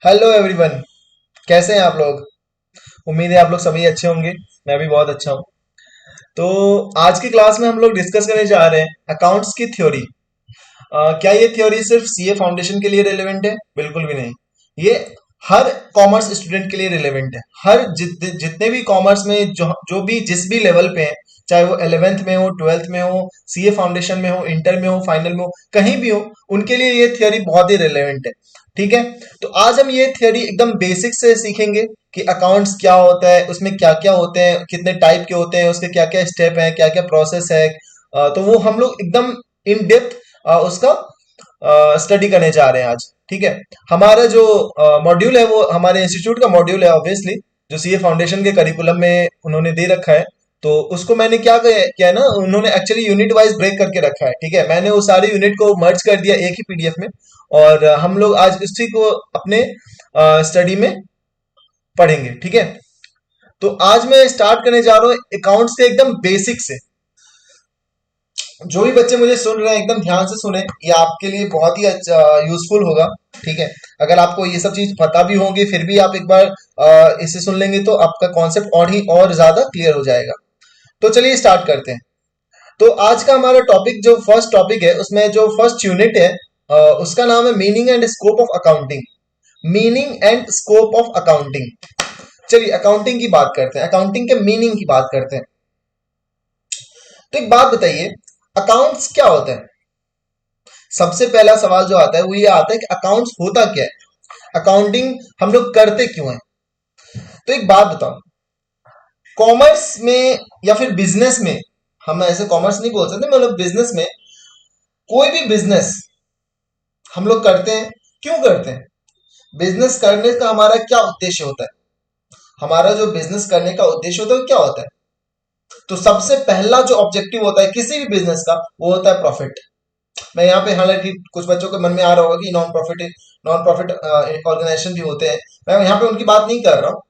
Hello everyone. कैसे हैं आप लोग? उम्मीद है आप लोग सभी अच्छे होंगे। मैं भी बहुत अच्छा हूँ। तो आज की क्लास में हम लोग डिस्कस करने जा रहे हैं अकाउंट्स की थ्योरी। क्या ये थ्योरी सिर्फ सीए फाउंडेशन के लिए रिलेवेंट है? बिल्कुल भी नहीं। ये हर कॉमर्स स्टूडेंट के लिए रिलेवेंट है। हर जितने भी कॉमर्स में जो जो भी जिस भी लेवल पे हैं, चाहे वो 11th में हो, 12th में हो, सीए फाउंडेशन में हो, इंटर में हो, फाइनल में हो, कहीं भी हो, उनके लिए ये थ्योरी बहुत ही रिलेवेंट है। ठीक है। तो आज हम ये थ्योरी एकदम बेसिक से सीखेंगे कि अकाउंट्स क्या होता है, उसमें क्या क्या होते हैं, कितने टाइप के होते हैं, उसके क्या क्या स्टेप हैं, क्या क्या प्रोसेस है। तो वो हम लोग एकदम इन डेप्थ उसका स्टडी करने जा रहे हैं आज। ठीक है। हमारा जो मॉड्यूल है वो हमारे इंस्टीट्यूट का मॉड्यूल है ऑब्वियसली, जो सीए फाउंडेशन के करिकुलम में उन्होंने दे रखा है। तो उसको मैंने क्या किया है ना, उन्होंने एक्चुअली यूनिट वाइज ब्रेक करके रखा है। ठीक है। मैंने वो सारे यूनिट को मर्ज कर दिया एक ही पीडीएफ में, और हम लोग आज इसी को अपने स्टडी में पढ़ेंगे। ठीक है। तो आज मैं स्टार्ट करने जा रहा हूँ अकाउंट्स के एकदम बेसिक से। जो भी बच्चे मुझे सुन रहे हैं एकदम ध्यान से सुने, ये आपके लिए बहुत ही यूजफुल होगा। ठीक है। अगर आपको ये सब चीज पता भी होंगी फिर भी आप एक बार इसे सुन लेंगे तो आपका कॉन्सेप्ट और ही और ज्यादा क्लियर हो जाएगा। तो चलिए स्टार्ट करते हैं। तो आज का हमारा टॉपिक, जो फर्स्ट टॉपिक है, उसमें जो फर्स्ट यूनिट है उसका नाम है meaning and scope of accounting. Meaning and scope of accounting. चलिए अकाउंटिंग की बात करते हैं, अकाउंटिंग के मीनिंग की बात करते हैं। तो एक बात बताइए, अकाउंट्स क्या होता है? सबसे पहला सवाल जो आता है वो ये आता है कि अकाउंट्स होता क्या है, अकाउंटिंग हम लोग करते क्यों हैं। तो एक बात बताओ, कॉमर्स में या फिर बिजनेस में, हम ऐसे कॉमर्स नहीं बोल सकते, मतलब बिजनेस में, कोई भी बिजनेस हम लोग करते हैं, क्यों करते हैं? बिजनेस करने का हमारा क्या उद्देश्य होता है? हमारा जो बिजनेस करने का उद्देश्य होता है वो क्या होता है? तो सबसे पहला जो ऑब्जेक्टिव होता है किसी भी बिजनेस का वो होता है प्रॉफिट। मैं यहाँ पे, हालांकि कुछ बच्चों के मन में आ रहा होगा कि नॉन प्रॉफिट ऑर्गेनाइजेशन भी होते हैं, मैं यहाँ पे उनकी बात नहीं कर रहा हूँ।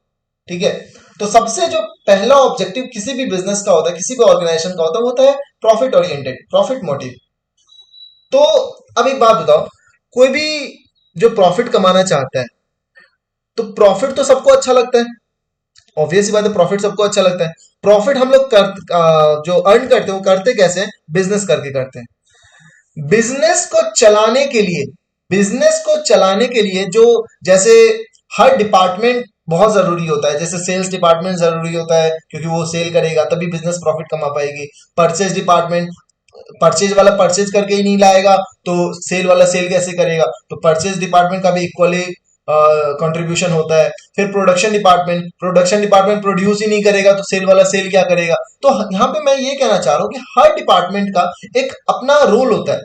ठीक है। तो सबसे जो पहला ऑब्जेक्टिव किसी भी बिजनेस का होता है, किसी भी ऑर्गेनाइजेशन का होता है, वो होता है प्रॉफिट ओरिएंटेड, प्रॉफिट मोटिव। तो अब एक बात बताओ, कोई भी जो प्रॉफिट कमाना चाहता है, तो प्रॉफिट तो सबको अच्छा लगता है। ऑब्वियस सी बात है, प्रॉफिट सबको अच्छा लगता है। प्रॉफिट हम लोग जो अर्न करते हैं वो करते कैसे हैं? बिजनेस करके करते हैं। बिजनेस को चलाने के लिए, बिजनेस को चलाने के लिए जो, जैसे हर डिपार्टमेंट बहुत जरूरी होता है। जैसे सेल्स डिपार्टमेंट जरूरी होता है क्योंकि वो सेल करेगा तभी बिजनेस प्रॉफिट कमा पाएगी। परचेज डिपार्टमेंट, परचेज वाला परचेज करके ही नहीं लाएगा तो सेल वाला सेल कैसे करेगा? तो परचेज डिपार्टमेंट का भी इक्वली कंट्रीब्यूशन होता है। फिर प्रोडक्शन डिपार्टमेंट प्रोड्यूस ही नहीं करेगा तो सेल वाला सेल क्या करेगा? तो यहाँ पे मैं ये कहना चाह रहा हूँ कि हर डिपार्टमेंट का एक अपना रोल होता है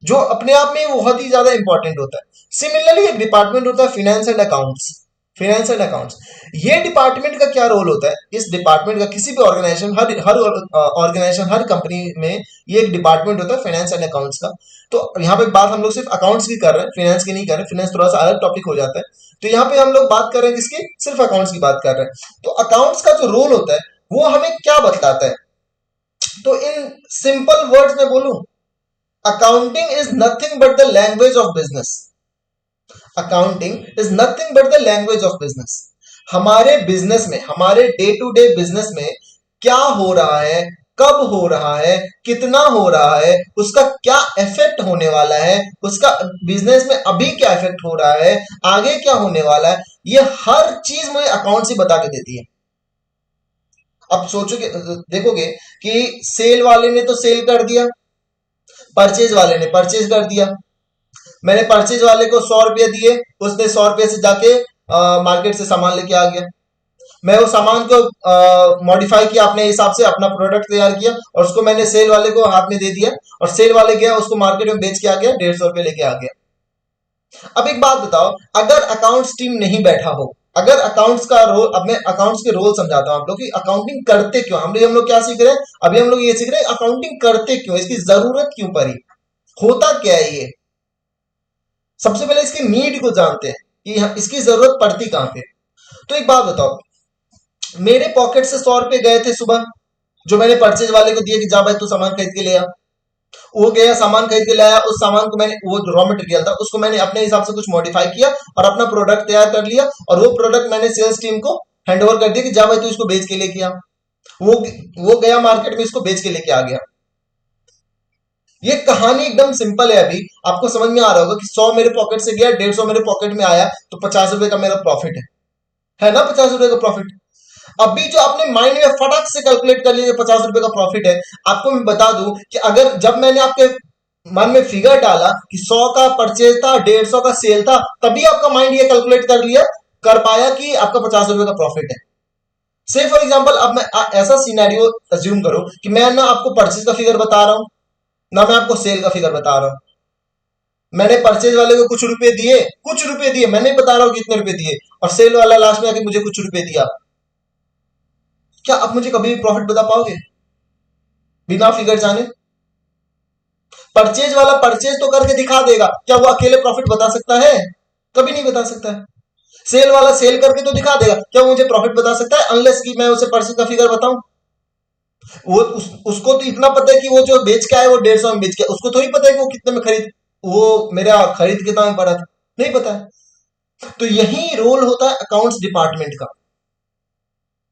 जो अपने आप में बहुत ही ज्यादा इंपॉर्टेंट होता है। सिमिलरली एक डिपार्टमेंट होता है finance and accounts. Finance and accounts, ये डिपार्टमेंट का क्या रोल होता है? इस डिपार्टमेंट का किसी भी ऑर्गेनाइजेशन, हर हर ऑर्गेनाइजेशन, हर कंपनी में ये एक डिपार्टमेंट होता है फाइनेंस एंड अकाउंट्स का। तो यहाँ पे बात हम लोग सिर्फ अकाउंट्स की कर रहे हैं, फाइनेंस की नहीं कर रहे। फाइनेंस थोड़ा सा अलग टॉपिक हो जाता है। तो यहाँ पे हम लोग बात कर रहे हैं किसकी? सिर्फ अकाउंट्स की बात कर रहे हैं। तो अकाउंट्स का जो रोल होता है वो हमें क्या बतलाता है? तो इन सिंपल वर्ड्स में बोलूं, accounting is nothing but the language of business. Accounting is nothing but the language of business. हमारे बिजनेस में, हमारे डे टू डे बिजनेस में क्या हो रहा है, कब हो रहा है, कितना हो रहा है, उसका क्या इफेक्ट होने वाला है, उसका बिजनेस में अभी क्या इफेक्ट हो रहा है, आगे क्या होने वाला है, ये हर चीज मुझे अकाउंट से बता के देती है। अब सोचोगे, देखोगे कि सेल वाले ने तो सेल कर दिया, परचेज वाले ने परचेज कर दिया। मैंने परचेज वाले को 100 रुपये दिए, उसने 100 रुपये से जाके मार्केट से सामान लेके आ गया। मैं वो सामान को मॉडिफाई किया अपने हिसाब से, अपना प्रोडक्ट तैयार किया और उसको मैंने सेल वाले को हाथ में दे दिया, और सेल वाले गया उसको मार्केट में बेच के आ गया, 150 रुपये लेके आ गया। अब एक बात बताओ, अगर अकाउंट्स टीम नहीं बैठा हो, अगर अकाउंट्स का रोल, अब मैं अकाउंट्स के रोल समझाता हूं आप लोग कि अकाउंटिंग करते क्यों। हम लोग क्या सीख रहे हैं? अभी हम लोग ये सीख रहे हैं अकाउंटिंग करते क्यों, इसकी जरूरत क्यों पड़ी, होता क्या है ये। सबसे पहले इसकी नीड को जानते हैं कि इसकी जरूरत पड़ती कहां पे। तो एक बात बताओ, मेरे पॉकेट से 100 रुपए गए थे सुबह, जो मैंने परचेज वाले को दिए कि जा भाई तू सामान खरीद के ले आ। वो गया सामान खरीद के लाया, उस सामान को मैंने, वो रॉ मटेरियल था उसको मैंने अपने हिसाब से कुछ मॉडिफाई किया और अपना प्रोडक्ट तैयार कर लिया, और वो प्रोडक्ट मैंने सेल्स टीम को हैंड ओवर कर दिया कि जा भाई तू इसको बेच के लेके आ। वो वो गया मार्केट में, इसको बेच के लेके आ गया। ये कहानी एकदम सिंपल है। अभी आपको समझ में आ रहा होगा कि 100 मेरे पॉकेट से गया, 150 मेरे पॉकेट में आया, तो 50 रुपए का मेरा प्रॉफिट है ना, 50 रुपए का प्रॉफिट। अभी जो आपने माइंड में फटाक से कैलकुलेट कर लिया 50 रुपए का प्रॉफिट है, आपको मैं बता दूं कि अगर जब मैंने आपके मन में फिगर डाला कि 100 का परचेज था, 150 का सेल था, तभी आपका माइंड ये कैलकुलेट कर पाया कि आपका 50 रुपए का प्रॉफिट है। से फॉर एग्जाम्पल, अब मैं ऐसा सिनेरियो अज्यूम करो कि मैं ना आपको परचेज का फिगर बता रहा हूं, ना मैं आपको सेल का फिगर बता रहा हूं। मैंने परचेज वाले को कुछ रुपए दिए, मैं नहीं बता रहा हूं कितने रुपए दिए, और सेल वाला लास्ट में आके मुझे कुछ रुपए दिया। क्या आप मुझे कभी भी प्रॉफिट बता पाओगे बिना फिगर जाने? परचेज वाला परचेज तो करके दिखा देगा, क्या वो अकेले प्रॉफिट बता सकता है? कभी नहीं बता सकता है। सेल वाला सेल करके तो दिखा देगा, क्या वो मुझे प्रॉफिट बता सकता है? अनलेस कि मैं उसे परचेज का फिगर बताऊं। उसको तो इतना पता है कि वो जो बेच के आया वो 150 में बेच के, उसको थोड़ी पता है कि वो कितने में खरीद, वो मेरा खरीद कितना में पड़ा था, नहीं पता है। तो यही रोल होता है अकाउंट्स डिपार्टमेंट का,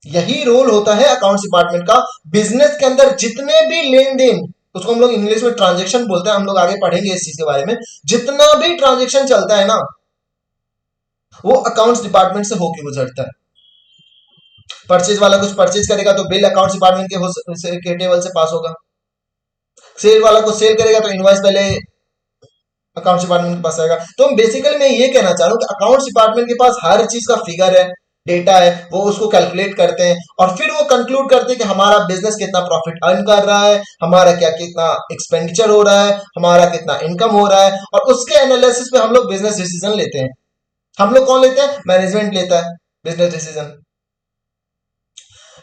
यही रोल होता है अकाउंट्स डिपार्टमेंट का। बिजनेस के अंदर जितने भी लेन देन, उसको हम लोग इंग्लिश में ट्रांजेक्शन बोलते हैं, हम लोग आगे पढ़ेंगे इस चीज के बारे में। जितना भी ट्रांजेक्शन चलता है ना, वो अकाउंट्स डिपार्टमेंट से होके गुजरता है। परचेज वाला कुछ परचेज करेगा तो बिल अकाउंट्स डिपार्टमेंट के टेबल से पास होगा। सेल वाला को सेल करेगा तो इनवॉइस पहले अकाउंट्स डिपार्टमेंट के पास आएगा। तो बेसिकली मैं ये कहना चाह रहा हूँ कि अकाउंट्स डिपार्टमेंट के पास हर चीज का फिगर है, डेटा है, वो उसको कैलकुलेट करते हैं और फिर वो कंक्लूड करते हैं कि हमारा बिजनेस कितना प्रॉफिट अर्न कर रहा है, हमारा क्या कितना एक्सपेंडिचर हो रहा है, हमारा कितना इनकम हो रहा है, और उसके एनालिसिस पे हम लोग बिजनेस डिसीजन लेते हैं। हम लोग कौन लेते हैं? मैनेजमेंट लेता है बिजनेस डिसीजन।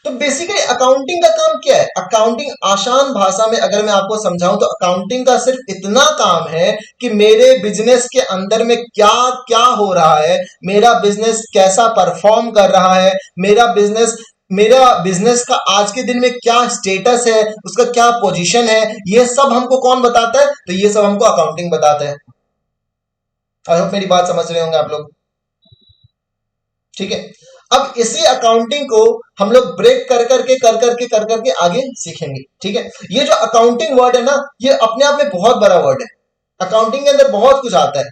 तो बेसिकली अकाउंटिंग का काम क्या है? अकाउंटिंग आसान भाषा में अगर मैं आपको समझाऊं तो अकाउंटिंग का सिर्फ इतना काम है कि मेरे बिजनेस के अंदर में क्या क्या हो रहा है, मेरा बिजनेस कैसा परफॉर्म कर रहा है, मेरा बिजनेस का आज के दिन में क्या स्टेटस है, उसका क्या पोजीशन है, ये सब हमको कौन बताता है? तो ये सब हमको अकाउंटिंग बताता है। आई होप मेरी बात समझ रहे होंगे आप लोग। ठीक है। अब इसी अकाउंटिंग को हम लोग ब्रेक कर करके आगे सीखेंगे। ठीक है। ये जो अकाउंटिंग वर्ड है ना, ये अपने आप में बहुत बड़ा वर्ड है। अकाउंटिंग के अंदर बहुत कुछ आता है।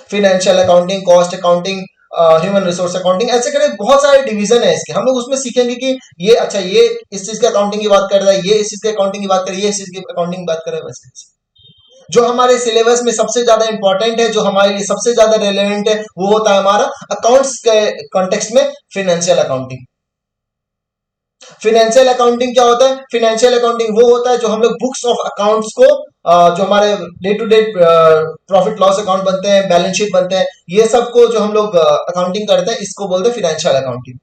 Financial accounting, cost accounting, human resource accounting, ऐसे करके बहुत सारे डिवीजन है इसके। हम लोग उसमें सीखेंगे कि ये अच्छा, ये इस चीज के अकाउंटिंग की बात कर रहा है, ये इस चीज की अकाउंटिंग की बात कर रही है, ये इस चीज की अकाउंटिंग की बात कर रहा है, वैसे जो हमारे सिलेबस में सबसे ज्यादा इंपॉर्टेंट है, जो हमारे लिए सबसे ज्यादा रेलेवेंट है, वो होता है हमारा अकाउंट्स के कॉन्टेक्स्ट में फिनेंशियल अकाउंटिंग। फिनेंशियल अकाउंटिंग क्या होता है? फिनेंशियल अकाउंटिंग वो होता है जो हम लोग बुक्स ऑफ अकाउंट्स को, जो हमारे day to day profit loss account बनते हैं, बैलेंस शीट बनते हैं, ये सब को जो हम लोग अकाउंटिंग करते हैं, इसको बोलते हैं फिनेंशियल अकाउंटिंग।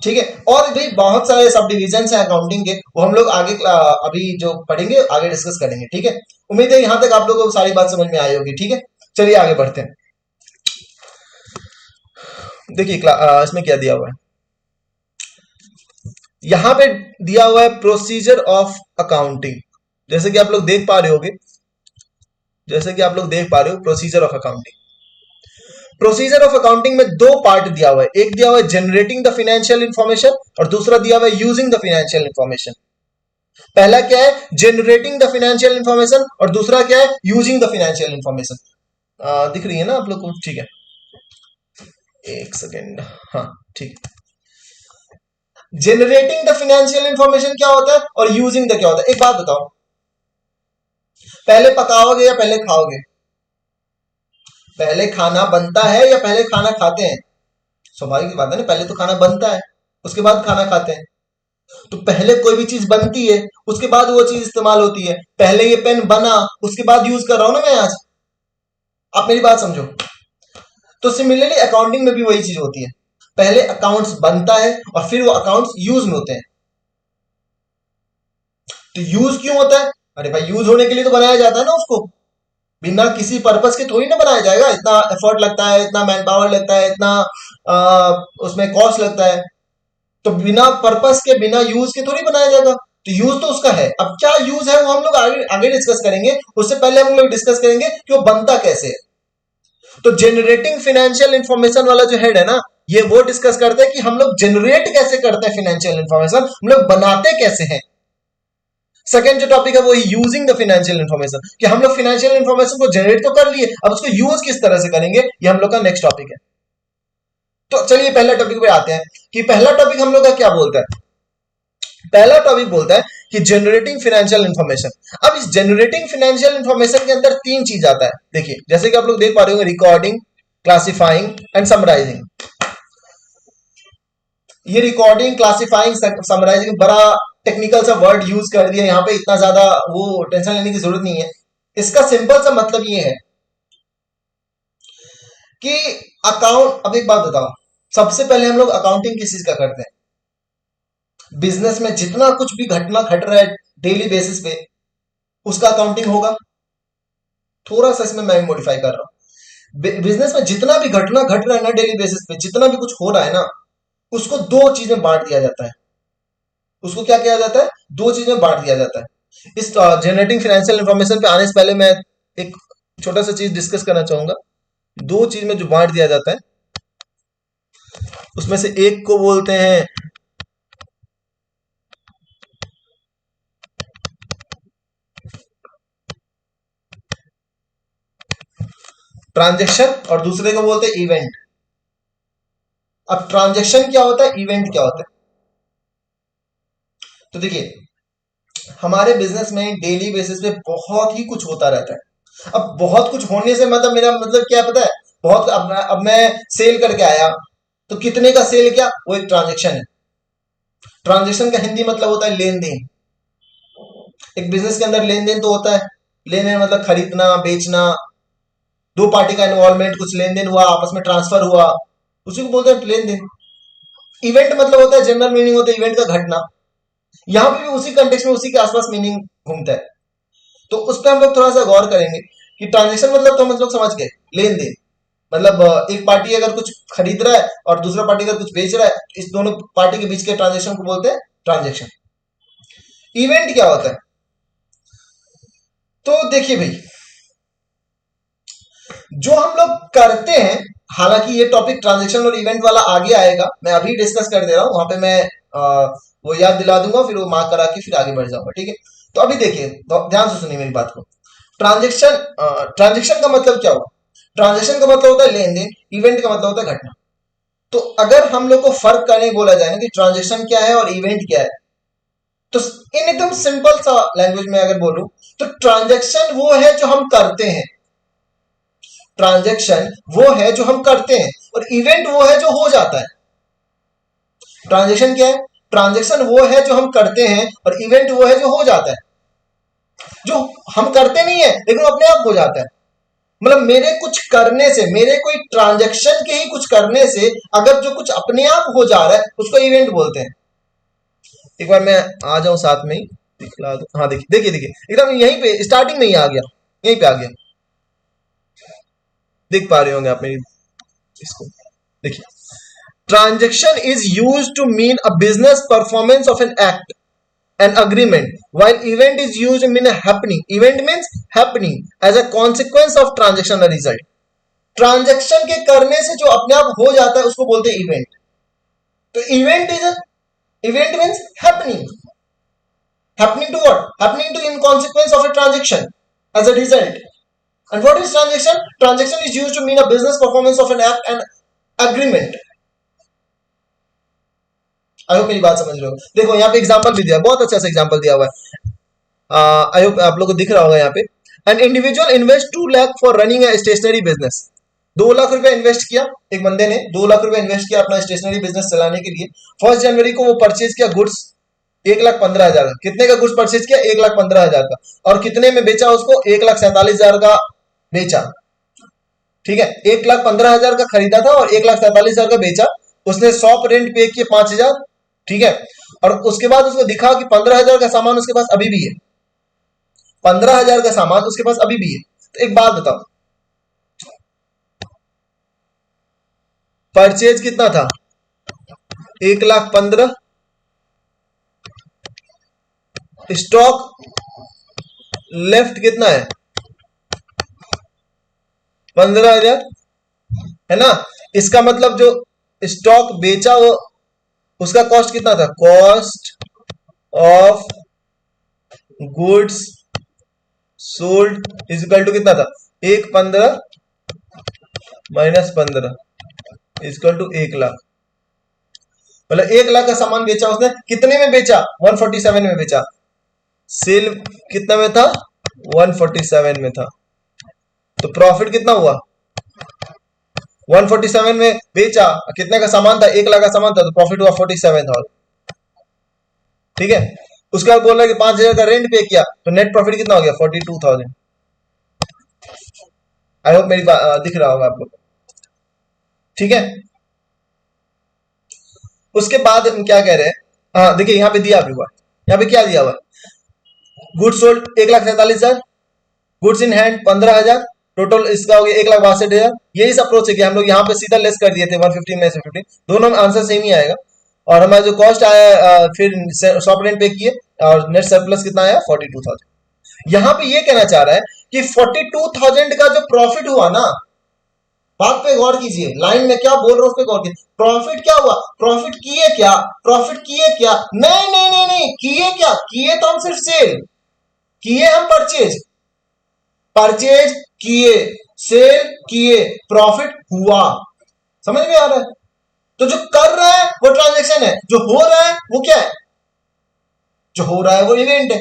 ठीक है। और भी बहुत सारे सब डिविजन है अकाउंटिंग के, वो हम लोग आगे अभी जो पढ़ेंगे आगे डिस्कस करेंगे। ठीक है। उम्मीद है यहां तक आप लोगों को सारी बात समझ में आई होगी। ठीक है। चलिए आगे बढ़ते हैं। देखिए इसमें क्या दिया हुआ है, यहां पे दिया हुआ है प्रोसीजर ऑफ अकाउंटिंग। जैसे कि आप लोग देख पा रहे होगे, जैसे कि आप लोग देख पा रहे हो procedure of accounting. Procedure of accounting में दो पार्ट दिया हुआ है, एक दिया हुआ है जनरेटिंग द फाइनेंशियल इंफॉर्मेशन और दूसरा दिया हुआ है यूजिंग द फाइनेंशियल इंफॉर्मेशन। पहला क्या है? जनरेटिंग द फाइनेंशियल इंफॉर्मेशन, और दूसरा क्या है? Using the financial information. दिख रही है ना आप लोग को? ठीक है, एक सेकेंड। हाँ, ठीक है। जनरेटिंग द फाइनेंशियल इंफॉर्मेशन क्या होता है और यूजिंग द क्या होता है? एक बात बताओ, पहले पकाओगे या पहले खाओगे? पहले खाना बनता है या पहले खाना खाते हैं? स्वाभाविक बात है ना, पहले तो खाना बनता है, उसके बाद खाना खाते हैं। तो पहले कोई भी चीज बनती है, उसके बाद वो चीज इस्तेमाल होती है। पहले ये पेन बना, उसके बाद यूज कर रहा हूं ना मैं आज। आप मेरी बात समझो। तो सिमिलरली अकाउंटिंग में भी वही चीज होती है, पहले अकाउंट्स बनता है और फिर वो अकाउंट्स यूज में होते हैं। तो यूज क्यों होता है? अरे भाई, यूज होने के लिए तो बनाया जाता है ना उसको, बिना किसी पर्पस के थोड़ी ना बनाया जाएगा। इतना एफर्ट लगता है, इतना मैन पावर लगता है, इतना उसमें कॉस्ट लगता है। तो बिना पर्पस के, बिना यूज के थोड़ी बनाया जाएगा। तो यूज तो उसका है। अब क्या यूज है वो हम लोग आगे आगे डिस्कस करेंगे, उससे पहले हम लोग डिस्कस करेंगे कि वो बनता कैसे है। तो जनरेटिंग फाइनेंशियल इंफॉर्मेशन वाला जो हेड है ना, ये वो डिस्कस करते हैं कि हम लोग जनरेट कैसे करते हैं फाइनेंशियल इंफॉर्मेशन, हम लोग बनाते कैसे हैं। सेकंड जो टॉपिक है वो यूजिंग द फाइनेंशियल इंफॉर्मेशन, कि हम लोग फाइनेंशियल इंफॉर्मेशन को जनरेट तो कर लिए, अब उसको यूज किस तरह से करेंगे, ये हम लोग का नेक्स्ट टॉपिक है। तो चलिए पहला टॉपिक पे आते हैं कि पहला टॉपिक हम लोग का क्या बोलता है। पहला टॉपिक बोलता है कि जनरेटिंग फाइनेंशियल इंफॉर्मेशन। अब इस जनरेटिंग फाइनेंशियल इंफॉर्मेशन के अंदर तीन चीज आता है। देखिए जैसे कि आप लोग देख पा रहे हो, रिकॉर्डिंग, क्लासिफाइंग एंड समराइजिंग। ये रिकॉर्डिंग, क्लासिफाइंग, समराइजिंग बड़ा टेक्निकल सा वर्ड यूज कर दिया यहाँ पे, इतना ज्यादा वो टेंशन लेने की जरूरत नहीं है। इसका सिंपल सा मतलब ये है कि अकाउंट, अब एक बात बताओ, सबसे पहले हम लोग अकाउंटिंग किस चीज का करते हैं? बिजनेस में जितना कुछ भी घटना घट रहा है डेली बेसिस पे, उसका अकाउंटिंग होगा। थोड़ा सा इसमें मैं मॉडिफाई कर रहा हूं। बिजनेस में जितना भी घटना घट रहा है ना डेली बेसिस पे, जितना भी कुछ हो रहा है ना, उसको दो चीजें बांट दिया जाता है। उसको क्या किया जाता है? दो चीजें बांट दिया जाता है। इस जनरेटिंग फाइनेंशियल इंफॉर्मेशन पे आने से पहले मैं एक छोटा सा चीज डिस्कस करना चाहूंगा। दो चीज में जो बांट दिया जाता है, उसमें से एक को बोलते हैं ट्रांजेक्शन और दूसरे को बोलते हैं इवेंट। अब ट्रांजेक्शन क्या होता है, इवेंट क्या होता है? तो देखिए हमारे बिजनेस में डेली बेसिस पे बहुत ही कुछ होता रहता है। अब बहुत कुछ होने से मतलब मेरा मतलब क्या है पता है? बहुत, अब मैं सेल करके आया, तो कितने का सेल किया, वो एक ट्रांजेक्शन है। ट्रांजेक्शन का हिंदी मतलब होता है लेन देन। एक बिजनेस के अंदर लेन देन तो होता है। लेन देन मतलब खरीदना बेचना, दो पार्टी का इन्वॉल्वमेंट, कुछ लेन देन हुआ, आपस में ट्रांसफर हुआ, उसी को बोलते हैं लेन देन। इवेंट मतलब होता है, जनरल मीनिंग होता है इवेंट का, घटना। यहां पे भी उसी कंटेक्स्ट में उसी के आसपास मीनिंग घूमता है। तो उस पर हम लोग थोड़ा सा गौर करेंगे कि ट्रांजेक्शन मतलब तो हम लोग समझ गए, लेन देन। मतलब एक पार्टी अगर कुछ खरीद रहा है और दूसरा पार्टी अगर कुछ बेच रहा है, इस दोनों पार्टी के बीच के ट्रांजेक्शन को बोलते हैं ट्रांजेक्शन। इवेंट क्या होता है? तो देखिए भाई, जो हम लोग करते हैं, हालांकि ये टॉपिक ट्रांजेक्शन और इवेंट वाला आगे आएगा, मैं अभी डिस्कस कर दे रहा हूं, वहां पे मैं वो याद दिला दूंगा, फिर वो मार्क करा के फिर आगे बढ़ जाऊंगा, ठीक है। तो अभी देखिए, ध्यान से सुनिए मेरी बात को। ट्रांजेक्शन, ट्रांजेक्शन का मतलब क्या हुआ? ट्रांजेक्शन का मतलब होता है लेन देन, इवेंट का मतलब होता है घटना। तो अगर हम लोग को फर्क करने बोला जाए ना कि ट्रांजेक्शन क्या है और इवेंट क्या है, तो इन एकदम सिंपल सा लैंग्वेज में अगर बोलूं, तो ट्रांजेक्शन वो है जो हम करते हैं। ट्रांजेक्शन वो है जो हम करते हैं, और इवेंट वो है जो हो जाता है। ट्रांजेक्शन क्या है? ट्रांजेक्शन वो है जो हम करते हैं, और इवेंट वो है जो हो जाता है। जो हम करते नहीं है लेकिन वो अपने आप हो जाता है। मतलब मेरे कुछ करने से, मेरे कोई ट्रांजेक्शन के ही कुछ करने से अगर जो कुछ अपने आप हो जा रहा है, उसको इवेंट बोलते हैं। एक बार मैं आ जाऊं साथ में ही दिखला दो। हाँ देखिए देखिए देखिए, एकदम यहीं पे स्टार्टिंग में ही आ गया, यहीं पे आ गया। देख पा रहे होंगे आप मेरी इसको। देखिए, transaction is used to mean a business performance of an act, an agreement, while event is used to mean a happening. Event means happening as a consequence of transaction or result. Transaction के करने से जो अपने आप हो जाता है उसको बोलते हैं इवेंट। तो event means happening. Happening to what? Happening to in consequence of a transaction as a result. And what is transaction? Transaction is used to mean a business performance of an act and agreement. I hope मेरी बात समझ रहे हो। देखो यहाँ पे example भी दिया, बहुत अच्छा सा एग्जांपल दिया हुआ है। आई होप आप लोगों को दिख रहा होगा यहाँ पे। An individual invest 2 lakh for running a stationary business. 2 lakh रुपया इन्वेस्ट किया, एक बंदे ने 2 लाख रुपया इन्वेस्ट किया अपना स्टेशनरी बिजनेस चलाने के लिए। 1 जनवरी को वो परचेज किया गुड्स 1,15,000 का। कितने का गुड्स परचेज किया? 1,15,000 का। और कितने में बेचा उसको? 1,47,000 का बेचा। ठीक है, 1,15,000 का खरीदा था और 1,47,000 का बेचा। उसने शॉप रेंट पे किए 5,000। ठीक है, और उसके बाद उसको दिखा कि 15,000 का सामान उसके पास अभी भी है। 15,000 का सामान उसके पास अभी भी है। तो एक बात बताओ, परचेज कितना था? 1,15,000 स्टॉक लेफ्ट कितना है? 15,000 है ना। इसका मतलब जो स्टॉक बेचा वो उसका कॉस्ट कितना था? Cost of goods sold is equal to कितना था? 1,15 माइनस 15 इज इक्वल टू 1,00,000। मतलब 1,00,000 का सामान बेचा उसने, कितने में बेचा? 147 में बेचा। सेल कितना में था? 147 में था। तो प्रॉफिट कितना हुआ? 147 में बेचा, कितने का सामान था? 1,00,000 का सामान था, तो प्रॉफिट हुआ 47,000। ठीक है। उसके बाद बोल रहा है कि 5,000 का रेंट पे किया, तो नेट प्रॉफिट कितना हो गया? 42,000। आई होप मेरी बात दिख रहा होगा आपको। ठीक है। उसके बाद हम क्या कह रहे हैं? हाँ देखिए, यहाँ पे दिया भी हुआ, यहाँ पे क्या दिया हुआ? Goods sold 1,47,000, goods in hand 15,000, total इसका हो गया 1,62,000। यही अप्रोच है कि हम लोग यहाँ पे सीधा लेस कर दिए थे 115 में से 15, दोनों में आंसर सेम ही आएगा। और हमारा जो कॉस्ट आया फिर शॉप रेंट पे किए और नेट सरप्लस कितना आया? 42,000। यहाँ पे ये कहना चाह रहा है कि 42,000 का जो प्रॉफिट हुआ ना, बात पे गौर कीजिए, लाइन में क्या बोल रहा हूं उस पे गौर कीजिए। प्रॉफिट क्या हुआ? प्रॉफिट किए क्या? प्रॉफिट किए क्या? नहीं नहीं नहीं नहीं, किए क्या? किए तो हम सिर्फ सेल किए, हम परचेज परचेज किए, सेल किए, प्रॉफिट हुआ। समझ में आ रहा है? तो जो कर रहा है वो ट्रांजेक्शन है, जो हो रहा है वो क्या है? जो हो रहा है वो इवेंट है।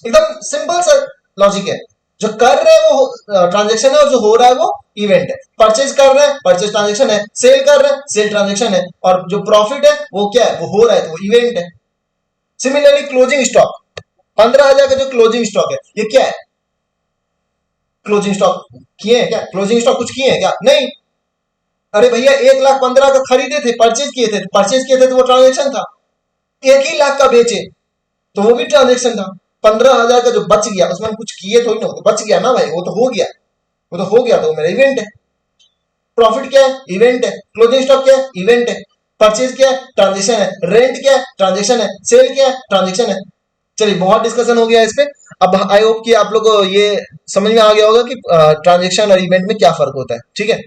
एकदम सिंपल सा लॉजिक है। जो कर रहे हैं वो ट्रांजेक्शन है और जो हो रहा है वो इवेंट है। परचेज कर रहे हैं, परचेज ट्रांजेक्शन है। सेल कर रहे हैं, सेल ट्रांजेक्शन है। और जो प्रॉफिट है वो क्या है? वो हो रहा है, तो वो इवेंट है। सिमिलरली क्लोजिंग स्टॉक, 15,000 का जो क्लोजिंग स्टॉक है, ये क्या है? क्लोजिंग स्टॉक किए हैं क्या? क्लोजिंग स्टॉक कुछ किए हैं क्या? नहीं। अरे भैया 1,15,000 का खरीदे थे, परचेज किए थे, परचेज किए थे तो वो ट्रांजेक्शन था। 1 ही लाख का बेचे तो वो भी ट्रांजेक्शन था। 15,000 का जो बच गया उसमें हम कुछ किए थोड़ी ना, तो बच गया ना भाई, वो तो हो गया, वो तो हो गया, तो मेरा इवेंट है। प्रॉफिट क्या है? इवेंट है। क्लोजिंग स्टॉक क्या है? इवेंट है। परचेज क्या है? ट्रांजेक्शन है। रेंट क्या है? ट्रांजेक्शन है। सेल क्या है? ट्रांजेक्शन है। चलिए, बहुत डिस्कशन हो गया इस पे। अब आई होप कि आप लोग को ये समझ में आ गया होगा कि ट्रांजेक्शन और इवेंट में क्या फर्क होता है। ठीक है।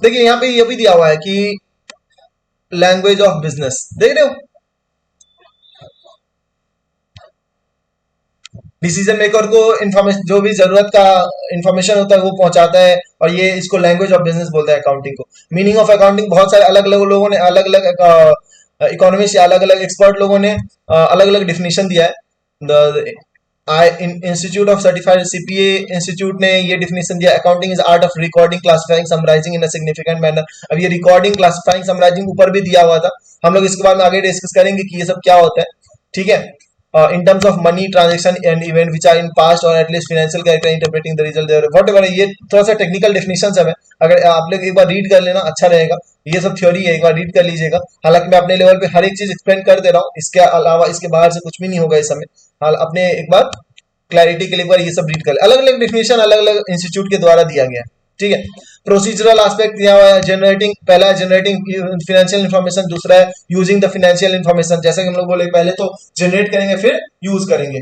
देखिए यहाँ पे ये भी दिया हुआ है कि लैंग्वेज ऑफ बिजनेस, देख रहे हो? डिसीजन मेकर को इंफॉर्मेशन, जो भी जरूरत का इंफॉर्मेशन होता है वो पहुंचाता है, और ये इसको लैंग्वेज ऑफ बिजनेस बोलता है अकाउंटिंग को। मीनिंग ऑफ अकाउंटिंग बहुत सारे अलग अलग लोगों ने, अलग अलग इकोनॉमिस्ट या अलग अलग एक्सपर्ट लोगों ने अलग अलग डिफिनेशन दिया है। I institute of certified CPA institute ने ये डिफिनेशन दिया: accounting is art of recording, classifying, summarising in a significant manner. अब ये रिकॉर्डिंग, क्लासिफाइंग, समराइजिंग ऊपर भी दिया हुआ था, हम लोग इसके बाद में आगे डिस्कस करेंगे कि ये सब क्या होता है। ठीक है। In terms of money transaction and event which are in past or at least financial character interpreting the result there whatever, ये थोड़ा सा टेक्निकल डेफिनेशन है। अगर आप लोग एक बार रीड कर लेना अच्छा रहेगा, ये सब थ्योरी है, एक बार रीड कर लीजिएगा। हालांकि मैं अपने लेवल पे हर एक चीज एक्सप्लेन कर दे रहा हूँ, इसके अलावा इसके बाहर से कुछ भी नहीं होगा इस समय। हाल अपने एक बार क्लैरिटी के लिए एक बार ये सब रीड कर, अलग अलग डिफिनेशन अलग अलग इंस्टीट्यूट के द्वारा दिया गया। ठीक है। प्रोसीजरल एस्पेक्ट दिया हुआ है, जनरेटिंग, पहला है जनरेटिंग फाइनेंशियल इन्फॉर्मेशन, दूसरा है यूजिंग द फाइनेंशियल इन्फॉर्मेशन। जैसे कि हम लोग बोले, पहले तो जनरेट करेंगे फिर यूज करेंगे।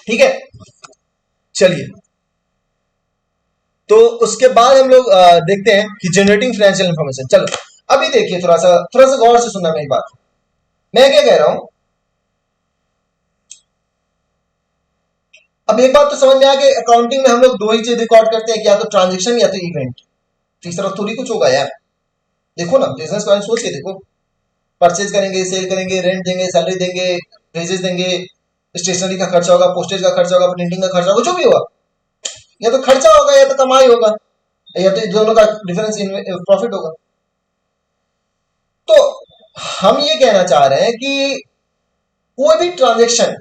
ठीक है। चलिए, तो उसके बाद हम लोग देखते हैं कि जनरेटिंग फाइनेंशियल इन्फॉर्मेशन। चलो अभी देखिए, थोड़ा सा गौर से सुनना मेरी बात। मैं क्या कह रहा हूं, अब एक बात तो समझ में आ गई, अकाउंटिंग में हम लोग दो ही चीज रिकॉर्ड करते हैं, या तो ट्रांजेक्शन या तो इवेंट। तीसरा थोड़ी कुछ होगा यार। देखो ना, बिजनेस प्लान सोच के देखो। परचेज करेंगे, सेल करेंगे, रेंट देंगे, सैलरी देंगे, वेजेस देंगे, स्टेशनरी का खर्चा होगा, पोस्टेज का खर्चा होगा, प्रिंटिंग का खर्चा होगा, जो भी होगा, या तो खर्चा होगा या तो कमाई होगा, या तो दोनों का डिफरेंस प्रॉफिट होगा। तो हम ये कहना चाह रहे हैं कि कोई भी ट्रांजेक्शन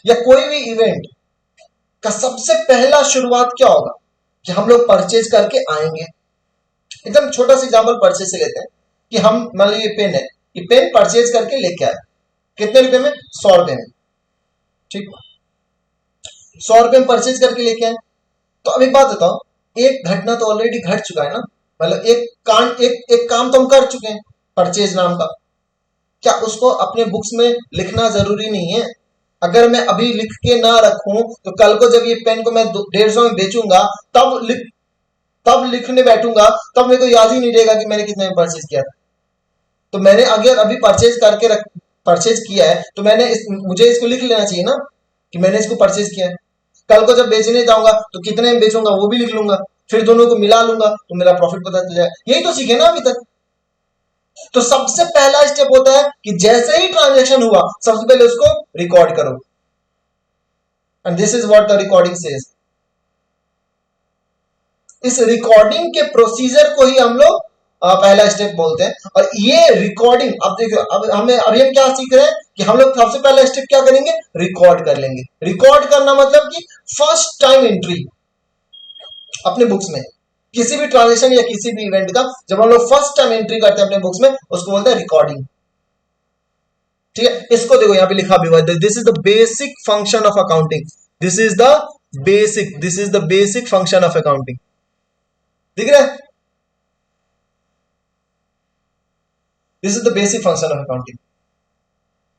या कोई भी इवेंट का सबसे पहला शुरुआत क्या होगा? कि हम लोग परचेज करके आएंगे। एकदम छोटा सा एग्जांपल परचेज से लेते हैं कि हम, मान लीजिए पेन है, ये पेन परचेज करके लेके आए, कितने रुपए में? 100 रुपए में। ठीक, 100 रुपए में परचेज करके लेके आए। तो अब एक बात बताओ, एक घटना तो ऑलरेडी घट चुका है ना, मतलब एक काम तो हम कर चुके हैं, परचेज नाम का। क्या उसको अपने बुक्स में लिखना जरूरी नहीं है? अगर मैं अभी लिख के ना रखूं तो कल को जब ये पेन को मैं 150 में बेचूंगा, तब लिखने बैठूंगा, तब मेरे को याद ही नहीं रहेगा कि मैंने कितने में परचेज किया था। तो मैंने अगर अभी परचेज किया है तो मुझे इसको लिख लेना चाहिए ना कि मैंने इसको परचेज किया है। कल को जब बेचने जाऊंगा तो कितने में बेचूंगा वो भी लिख लूंगा, फिर दोनों को मिला लूंगा तो मेरा प्रॉफिट पता चल जाएगा। यही तो सीखे ना अभी तक। तो सबसे पहला स्टेप होता है कि जैसे ही ट्रांजेक्शन हुआ सबसे पहले उसको रिकॉर्ड करो, and this is what the recording says. इस रिकॉर्डिंग के प्रोसीजर को ही हम लोग पहला स्टेप बोलते हैं। और ये रिकॉर्डिंग, अब देखो, अभी हम क्या सीख रहे हैं कि हम लोग सबसे पहला स्टेप क्या करेंगे, रिकॉर्ड कर लेंगे। रिकॉर्ड करना मतलब कि फर्स्ट टाइम एंट्री अपने बुक्स में, किसी भी ट्रांजेक्शन या किसी भी इवेंट का जब हम लोग फर्स्ट टाइम एंट्री करते हैं अपने बुक्स में, उसको बोलते हैं रिकॉर्डिंग। ठीक है, इसको देखो यहां पे लिखा भी हुआ है, this is the basic function of accounting. This is the basic function of accounting. दिख रहा है? This is the basic function of accounting,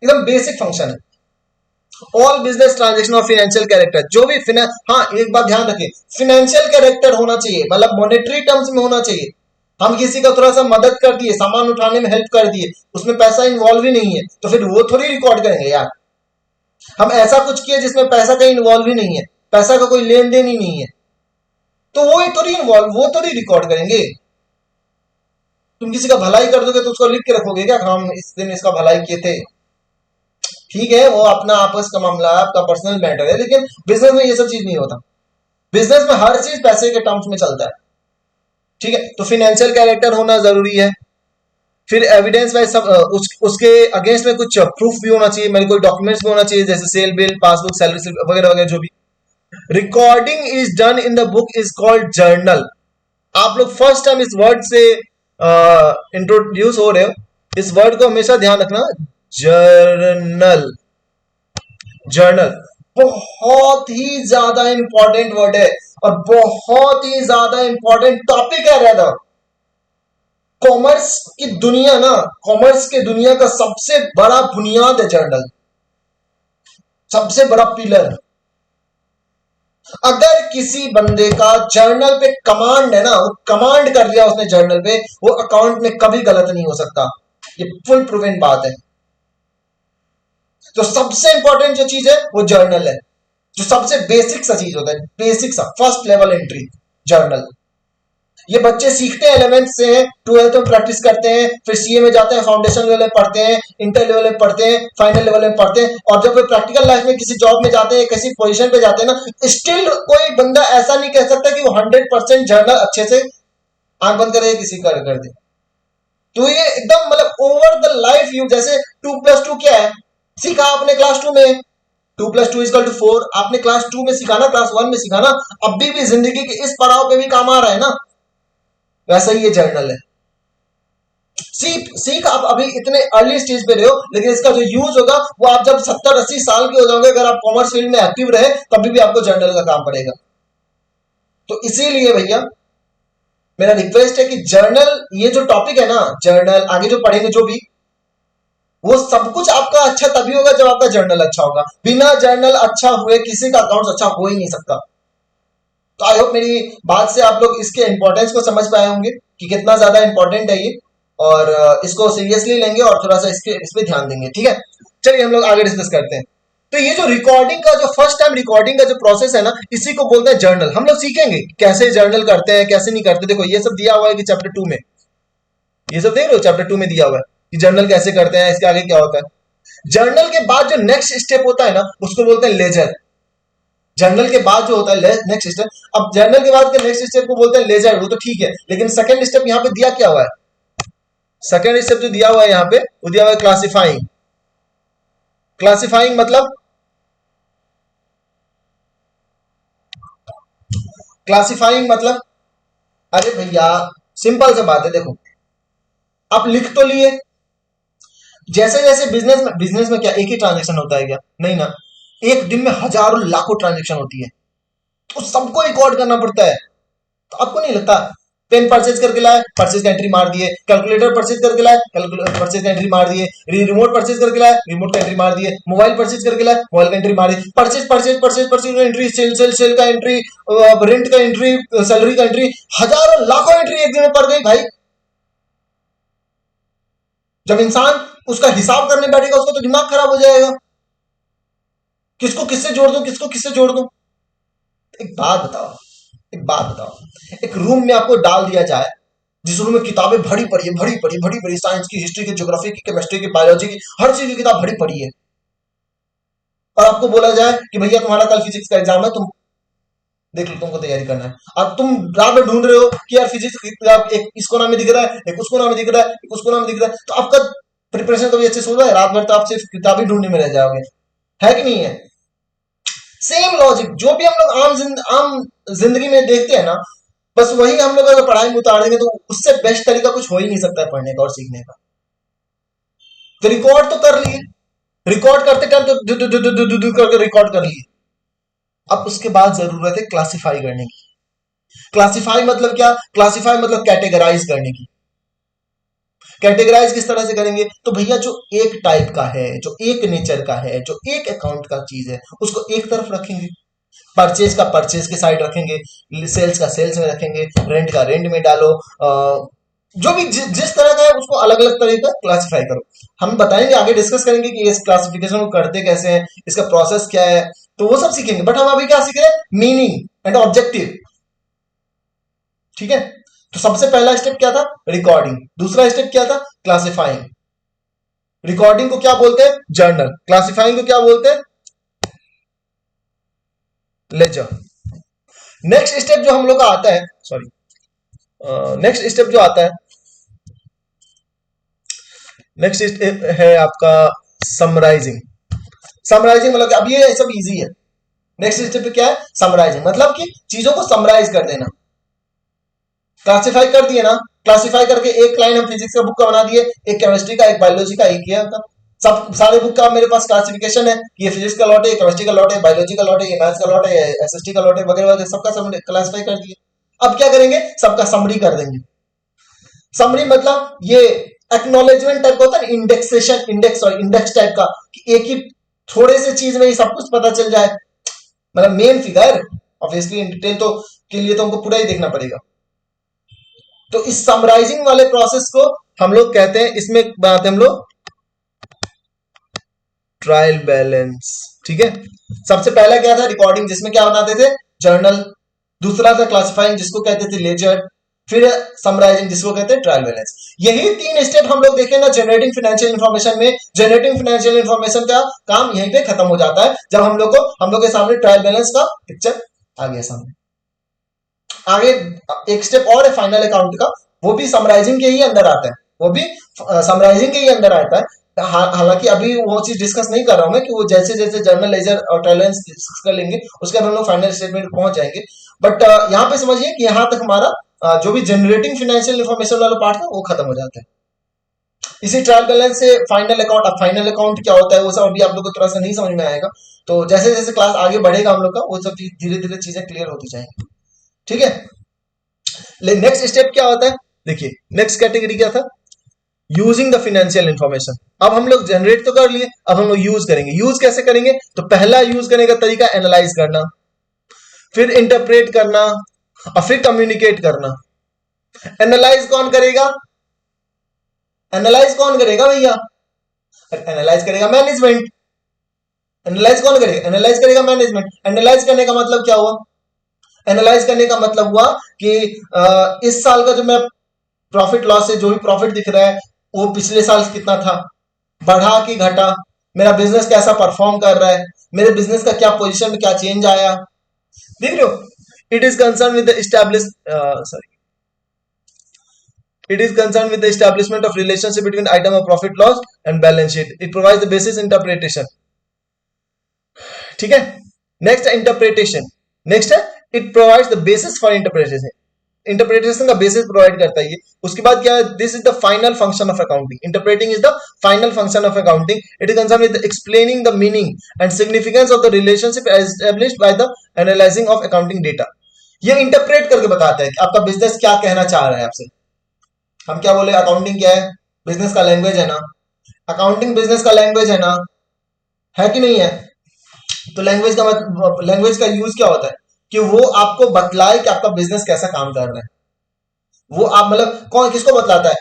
एकदम बेसिक फंक्शन है। All business transaction of financial character, जो भी हाँ एक बात ध्यान रखें, फाइनेंशियल कैरेक्टर होना चाहिए, मतलब मॉनेटरी टर्म्स में होना चाहिए। हम किसी का थोड़ा सा मदद कर दिए, सामान उठाने में हेल्प कर दिए, उसमें पैसा इन्वॉल्व ही नहीं है, तो फिर वो थोड़ी रिकॉर्ड करेंगे यार। हम ऐसा कुछ किए जिसमें पैसा कहीं इन्वॉल्व ही नहीं है, पैसा का कोई लेन देन ही नहीं है, तो वो थोड़ी रिकॉर्ड करेंगे। तुम किसी का भलाई कर दोगे तो उसको लिख के रखोगे क्या, हम इस दिन इसका भलाई किए थे? ठीक है, वो अपना आपस का मामला है, आपका पर्सनल मैटर है, लेकिन बिजनेस में ये सब चीज नहीं होता। बिजनेस में हर चीज पैसे के टर्म्स में चलता है। ठीक है, तो फाइनेंशियल कैरेक्टर होना जरूरी है। फिर एविडेंस वाइज सब उसके अगेंस्ट में कुछ प्रूफ भी होना चाहिए, मेरे कोई डॉक्यूमेंट्स भी होना चाहिए, जैसे sale bill, passbook, salary slip वगैरह वगैरह जो भी। Recording is done in the book is called journal. आप लोग फर्स्ट टाइम इस वर्ड से इंट्रोड्यूस हो रहे हो, इस वर्ड को हमेशा ध्यान रखना, जर्नल। जर्नल बहुत ही ज्यादा इंपॉर्टेंट वर्ड है और बहुत ही ज्यादा इंपॉर्टेंट टॉपिक है। रेदर कॉमर्स की दुनिया ना, कॉमर्स की दुनिया का सबसे बड़ा बुनियाद है जर्नल, सबसे बड़ा पिलर। अगर किसी बंदे का जर्नल पे कमांड है ना, वो कमांड कर दिया उसने जर्नल पे, वो अकाउंट में कभी गलत नहीं हो सकता। ये फुल प्रूवन बात है। तो सबसे इंपॉर्टेंट जो चीज है वो जर्नल है, जो सबसे बेसिक सा चीज होता है, बेसिक सा फर्स्ट लेवल एंट्री, जर्नल। ये बच्चे सीखते हैं 11th से, 12th में प्रैक्टिस करते हैं, फिर सीए में जाते हैं, फाउंडेशन लेवल में पढ़ते हैं, इंटर लेवल में पढ़ते हैं, फाइनल लेवल में पढ़ते हैं, और जब वे प्रैक्टिकल लाइफ में किसी जॉब में जाते हैं, किसी पोजीशन पे जाते हैं ना, स्टिल कोई बंदा ऐसा नहीं कह सकता कि वो 100% जर्नल अच्छे से आंख बंद करे किसी कर दे। तो ये एकदम मतलब ओवर द लाइफ यू, जैसे 2+2 क्या है, सीखा आपने क्लास 2 में, 2+2=4, आपने क्लास 2 में सीखा ना, क्लास 1 में सीखा ना, अभी भी जिंदगी के इस पड़ाव पे भी काम आ रहा है ना। वैसा ही ये जर्नल है। सीख आप अभी इतने अर्ली स्टेज पे रहे हो, लेकिन इसका जो यूज होगा वो आप जब 70-80 साल के हो जाओगे, अगर आप कॉमर्स फील्ड में एक्टिव रहे तभी भी आपको जर्नल का काम पड़ेगा। तो इसीलिए भैया मेरा रिक्वेस्ट है कि जर्नल, ये जो टॉपिक है ना, जर्नल आगे जो पढ़ेंगे जो भी, वो सब कुछ आपका अच्छा तभी होगा जब आपका जर्नल अच्छा होगा। बिना जर्नल अच्छा हुए किसी का अकाउंट अच्छा हो ही नहीं सकता। तो आई होप मेरी बात से आप लोग इसके इंपॉर्टेंस को समझ पाए होंगे कि कितना ज्यादा इंपॉर्टेंट है ये, और इसको सीरियसली लेंगे और थोड़ा सा इस पे ध्यान देंगे। ठीक है, चलिए हम लोग आगे डिस्कस करते हैं। तो ये जो रिकॉर्डिंग का, जो फर्स्ट टाइम रिकॉर्डिंग का जो प्रोसेस है ना, इसी को बोलते हैं जर्नल। हम लोग सीखेंगे कैसे जर्नल करते हैं, कैसे नहीं करते। देखो ये सब दिया हुआ है कि चैप्टर 2 में, ये सब देख लो चैप्टर 2 में दिया हुआ है कि जर्नल कैसे करते हैं, इसके आगे क्या होता है। जर्नल के बाद जो नेक्स्ट स्टेप होता है ना, उसको बोलते हैं लेजर। जर्नल के बाद जो होता है नेक्स्ट स्टेप, अब जर्नल के बाद के नेक्स्ट स्टेप को बोलते हैं लेजर, वो तो ठीक है, लेकिन सेकंड स्टेप यहाँ पे दिया क्या हुआ है, सेकंड स्टेप जो दिया हुआ है यहाँ पे, वो दिया हुआ है क्लासिफाइंग। क्लासिफाइंग मतलब, क्लासिफाइंग मतलब, अरे भैया सिंपल सा बात है, देखो आप लिख तो लिए, जैसे जैसे बिजनेस में क्या एक ही ट्रांजेक्शन होता है क्या, नहीं ना, एक दिन में हजारों लाखों ट्रांजेक्शन होती है, तो सबको रिकॉर्ड करना पड़ता है। तो आपको नहीं लगता पेन परचेज करके लाए, परचेज का एंट्री मार दिए। कैलकुलेटर परचेज करके लाए, परचेज का एंट्री मार दिए। रिमोट परचेज करके लाए, रिमोट का एंट्री मार दिए। मोबाइल परचेज करके लाए, मोबाइल का एंट्री मार दिए। परचेज परचेज परचेज परचेज का एंट्री, सेल सेल सेल का एंट्री, रेंट का एंट्री, सैलरी का एंट्री, हजारों लाखों एंट्री एक दिन में पड़ गई भाई। जब इंसान उसका हिसाब करने बैठेगा उसका तो दिमाग खराब हो जाएगा। किसको किससे जोड़ दूं, किसको किससे जोड़ दूं। एक बात बताओ, एक बात बताओ, एक रूम में आपको डाल दिया जाए जिस रूम में किताबें भरी पड़ी है, भरी पड़ी, साइंस की, हिस्ट्री की, ज्योग्राफी की, केमिस्ट्री की, बायोलॉजी की, हर चीज की किताब भरी पड़ी है, और आपको बोला जाए कि भैया तुम्हारा कल फिजिक्स का एग्जाम है, तुम देख लो, तुमको तैयारी करना है। अब तुम रात में ढूंढ रहे हो कि यार फिजिक्स की किताब एक इस कोना में दिख रहा है, एक उस कोना में दिख रहा है, एक उस कोना में दिख रहा है, तो आपका प्रिपरेशन कभी अच्छे से हो रहा है? रात भर तो आप सिर्फ किताब ही ढूंढने में रह जाओगे, है कि नहीं है? सेम लॉजिक जो भी हम लोग आम जिंदगी में देखते हैं ना, बस वही हम लोग अगर पढ़ाई में उतार देंगे तो उससे बेस्ट तरीका कुछ हो ही नहीं सकता है पढ़ने का और सीखने का। तो रिकॉर्ड तो कर लिए, रिकॉर्ड करते टाइम तो करके रिकॉर्ड कर लिए। अब उसके बाद जरूरत है क्लासिफाई करने की। क्लासिफाई मतलब क्या? क्लासिफाई मतलब कैटेगराइज करने की। कैटेगराइज किस तरह से करेंगे? तो भैया जो एक टाइप का है, जो एक नेचर का है, जो एक अकाउंट का चीज है, उसको एक तरफ रखेंगे। परचेज का परचेज के साइड रखेंगे, सेल्स का सेल्स में रखेंगे, रेंट का रेंट में डालो, जो भी जिस तरह का है उसको अलग अलग तरीके का क्लासिफाई करो। हम बताएंगे, आगे डिस्कस करेंगे कि इस क्लासिफिकेशन को करते कैसे हैं, इसका प्रोसेस क्या है, तो वो सब सीखेंगे। बट हम अभी क्या सीख रहे हैं? Meaning and objective. ठीक है, तो सबसे पहला स्टेप क्या था? रिकॉर्डिंग। दूसरा स्टेप क्या था? क्लासिफाइंग। रिकॉर्डिंग को क्या बोलते हैं? जर्नल। क्लासिफाइंग को क्या बोलते हैं? लेजर। नेक्स्ट स्टेप जो हम लोग का आता है, सॉरी, नेक्स्ट स्टेप जो आता है, नेक्स्ट स्टेप है आपका समराइजिंग। समराइजिंग मतलब अब ये सब इजी है। नेक्स्ट स्टेप क्या है? समराइजिंग, मतलब कि चीजों को समराइज कर देना। क्लासिफाई कर दिए ना, क्लासिफाई करके एक लाइन हम फिजिक्स का बुक का बना दिए, एक केमिस्ट्री का, एक बायोलॉजी का, एक का। सब सारे बुक का मेरे पास क्लासिफिकेशन है कि ये फिजिक्स का लॉट है, ये केमिस्ट्री का लॉट है, बायोलॉजी का लॉट है, ये मैथ्स का लॉट है, ये एसएसटी का लॉट है, वगैरह वगैरह, सबका सब क्लासिफाई कर दिए। अब क्या करेंगे? सबका समरी कर देंगे। समरी मतलब ये एक्नॉलेजमेंट टाइप का होता है, इंडेक्सेशन, इंडेक्स और इंडेक्स टाइप का, कि एक ही थोड़े से चीज में ही सब कुछ पता चल जाए, मतलब main figure. Obviously in detail तो के लिए तो हमको पूरा ही देखना पड़ेगा। तो इस समराइजिंग वाले प्रोसेस को हम लोग कहते हैं, इसमें बात हम लोग ट्रायल बैलेंस। ठीक है, सबसे पहला क्या था? रिकॉर्डिंग, जिसमें क्या बनाते थे? जर्नल। दूसरा था क्लासिफाइंग, जिसको कहते थे लेजर। फिर समराइजिंग, जिसको कहते हैं ट्रायल बैलेंस। यही तीन स्टेप हम लोग देखें ना जनरेटिंग फाइनेंशियल इंफॉर्मेशन में। जनरेटिंग फाइनेंशियल इंफॉर्मेशन का काम यहीं पे खत्म हो जाता है, जब हम लोग के सामने ट्रायल बैलेंस का पिक्चर आ गया सामने। आगे एक स्टेप और है फाइनल अकाउंट का, वो भी समराइजिंग के ही अंदर आता है, वो भी समराइजिंग के ही अंदर आता है। हालांकि अभी वो चीज डिस्कस नहीं कर रहा हूं मैं, कि वो जैसे जैसे जर्नल लेजर और ट्रायलेंस डिस्कस कर लेंगे उसके बाद हम लोग फाइनल स्टेटमेंट पहुंच जाएंगे। बट यहाँ पे समझिए कि यहाँ तक हमारा जो भी जनरेटिंग फाइनेंशियल इंफॉर्मेशन वाला पार्ट था वो खत्म हो जाता है। इसी ट्रायल बैलेंस से फाइनल अकाउंट। अब फाइनल अकाउंट क्या होता है वो सब अभी आप लोग को थोड़ा सा नहीं समझ में आएगा, तो जैसे जैसे क्लास आगे बढ़ेगा हम लोग का, वो सब धीरे धीरे चीजें क्लियर होती जाएंगी। ठीक है, नेक्स्ट स्टेप क्या होता है? देखिए, नेक्स्ट कैटेगरी क्या था? Using the financial information. अब हम लोग जनरेट तो कर लिए, अब हम लोग यूज करेंगे। यूज कैसे करेंगे? तो पहला यूज करने का तरीका एनालाइज करना, फिर इंटरप्रेट करना, और फिर कम्युनिकेट करना। एनालाइज कौन करेगा? एनालाइज कौन करेगा भैया? एनालाइज करेगा मैनेजमेंट। एनालाइज कौन करेगा? एनालाइज करेगा मैनेजमेंट। एनालाइज करने का मतलब क्या हुआ? एनालाइज करने का मतलब हुआ कि इस साल का जो मैं प्रॉफिट लॉस से जो भी प्रॉफिट दिख रहा है वो पिछले साल कितना था, बढ़ा कि घटा, मेरा बिजनेस कैसा परफॉर्म कर रहा है, मेरे बिजनेस का क्या पोजीशन में क्या चेंज आया। देख रहे हो? It is concern with the establish sorry It is concerned with the establishment of relationship between item of profit loss and balance sheet. It provides the basis interpretation. ठीक है, नेक्स्ट है interpretation. Next है it provides the basis for interpretation. Interpretation का basis provide करता है ये। उसके बाद क्या है? This is the final function of accounting. Interpreting is the final function of accounting. It is concern with explaining the meaning and significance of the relationship established by the analysing of accounting data. ये interpret करके बताता है कि आपका business क्या कहना चाह रहा है आपसे। हम क्या बोले, अकाउंटिंग क्या है, बिजनेस का लैंग्वेज है ना, अकाउंटिंग बिजनेस का लैंग्वेज है कि नहीं है। तो लैंग्वेज का यूज क्या होता है कि वो आपको बतलाए कि आपका बिजनेस कैसा काम कर रहा है। वो आप मतलब कौन किसको बतलाता है,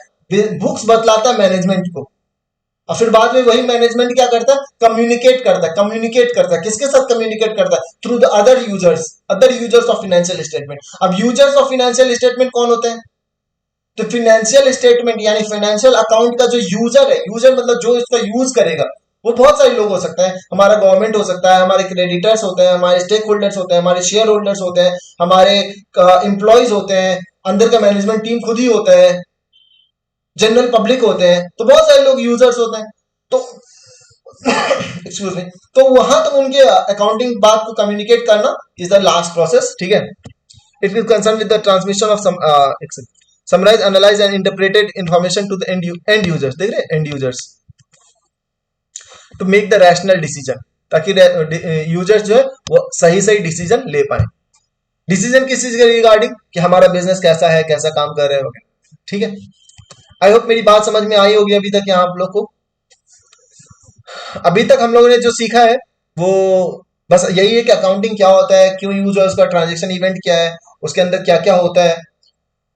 बुक्स बतलाता है मैनेजमेंट को, और फिर बाद में वही मैनेजमेंट क्या करता है, कम्युनिकेट करता है किसके साथ कम्युनिकेट करता है, through the other users of financial statement. अब यूजर्स ऑफ फाइनेंशियल स्टेटमेंट कौन होते हैं, तो फाइनेंशियल स्टेटमेंट यानी फाइनेंशियल अकाउंट का जो यूजर है, यूजर मतलब जो इसका यूज करेगा, वो बहुत सारे लोग हो सकते हैं। हमारा गवर्नमेंट हो सकता है, हमारे क्रेडिटर्स होते हैं, हमारे स्टेक होल्डर्स होते हैं, हमारे शेयर होल्डर्स होते हैं, हमारे एम्प्लॉयज होते हैं, अंदर का मैनेजमेंट टीम खुद ही होता है, जनरल पब्लिक होते हैं, तो बहुत सारे लोग यूजर्स होते हैं। तो एक्सक्यूज मी, तो वहां तक उनके अकाउंटिंग बात को कम्युनिकेट करना इज द लास्ट प्रोसेस, ठीक है। It will concern with the transmission of summarise analyse and interpreted information to the end users, देख रहे end users, to make the rational decision, ताकि यूजर्स जो है वो सही सही डिसीजन ले पाए। डिसीजन किस चीज के रिगार्डिंग, कि हमारा बिजनेस कैसा है, कैसा काम कर रहे हैं वगैरह, ठीक है। आई होप मेरी बात समझ में आई होगी अभी तक यहाँ आप लोग को। अभी तक हम लोगों ने जो सीखा है वो बस यही है कि अकाउंटिंग क्या होता है, क्यों यूज है, उसका ट्रांजेक्शन इवेंट क्या है, उसके अंदर क्या क्या होता है।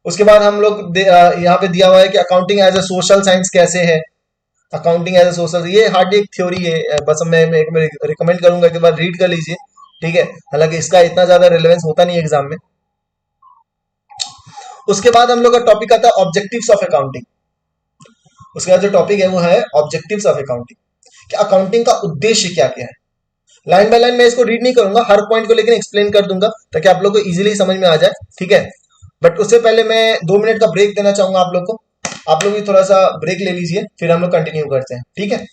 उसके बाद हम लोग यहाँ पे दिया हुआ है कि accounting as a social science कैसे है। अकाउंटिंग एज अ सोशल, ये हार्डली एक थ्योरी है, बस मैं रिकमेंड करूंगा कि बार रीड कर लीजिए, ठीक है। हालांकि इसका इतना ज्यादा रिलेवेंस होता नहीं है एग्जाम में। उसके बाद हम लोग का टॉपिक आता है ऑब्जेक्टिव्स ऑफ अकाउंटिंग। उसके बाद जो टॉपिक है वो है ऑब्जेक्टिव्स ऑफ अकाउंटिंग, कि अकाउंटिंग का उद्देश्य क्या क्या है। लाइन बाय लाइन मैं इसको रीड नहीं करूंगा, हर पॉइंट को लेकिन एक्सप्लेन कर दूंगा ताकि आप लोग को इजीली समझ में आ जाए, ठीक है। बट उससे पहले मैं 2 मिनट का ब्रेक देना चाहूंगा आप लोग को। आप लोग भी थोड़ा सा ब्रेक ले लीजिए, फिर हम लोग कंटिन्यू करते हैं, ठीक है।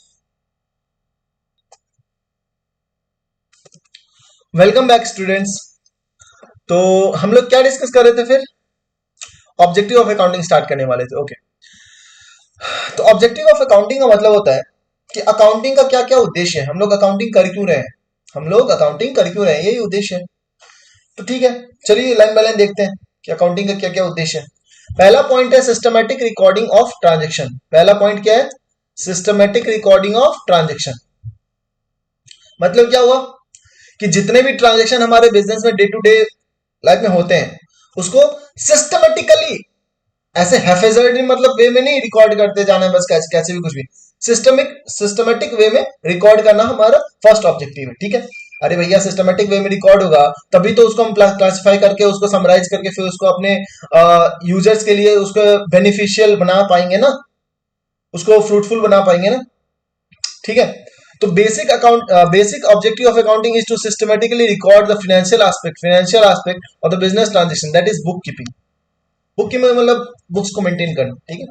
Welcome back students. तो हम लोग क्या डिस्कस कर रहे थे फिर, ऑब्जेक्टिव ऑफ अकाउंटिंग स्टार्ट करने वाले थे, ओके। तो ऑब्जेक्टिव ऑफ अकाउंटिंग का मतलब होता है कि अकाउंटिंग का क्या क्या उद्देश्य है, हम लोग अकाउंटिंग कर क्यों रहे हैं, हम लोग अकाउंटिंग कर क्यों रहे हैं, यही उद्देश्य है। तो ठीक है, चलिए लाइन बाय लाइन देखते हैं कि अकाउंटिंग का क्या क्या उद्देश्य है। पहला पॉइंट है सिस्टमैटिक रिकॉर्डिंग ऑफ ट्रांजेक्शन। पहला पॉइंट क्या है, सिस्टमैटिक रिकॉर्डिंग ऑफ ट्रांजेक्शन। मतलब क्या हुआ कि जितने भी ट्रांजेक्शन हमारे बिजनेस में डे टू डे लाइफ में होते हैं, उसको सिस्टमेटिकली, ऐसे हैफेजर्डली मतलब वे में नहीं रिकॉर्ड करते जाना है बस कैसे कैसे भी कुछ भी, सिस्टमेटिक वे में रिकॉर्ड करना हमारा फर्स्ट ऑब्जेक्टिव है, ठीक है। अरे भैया सिस्टमेटिक वे में रिकॉर्ड होगा तभी तो उसको हम क्लासिफाई करके, उसको समराइज करके, फिर उसको अपने यूजर्स के लिए उसको बेनिफिशियल बना पाएंगे ना, उसको फ्रूटफुल बना पाएंगे ना, ठीक है। तो basic objective of accounting is to systematically record the financial aspect of the business transaction, that is book keeping. Book keeping मतलब बुक्स को मेंटेन करना, ठीक है।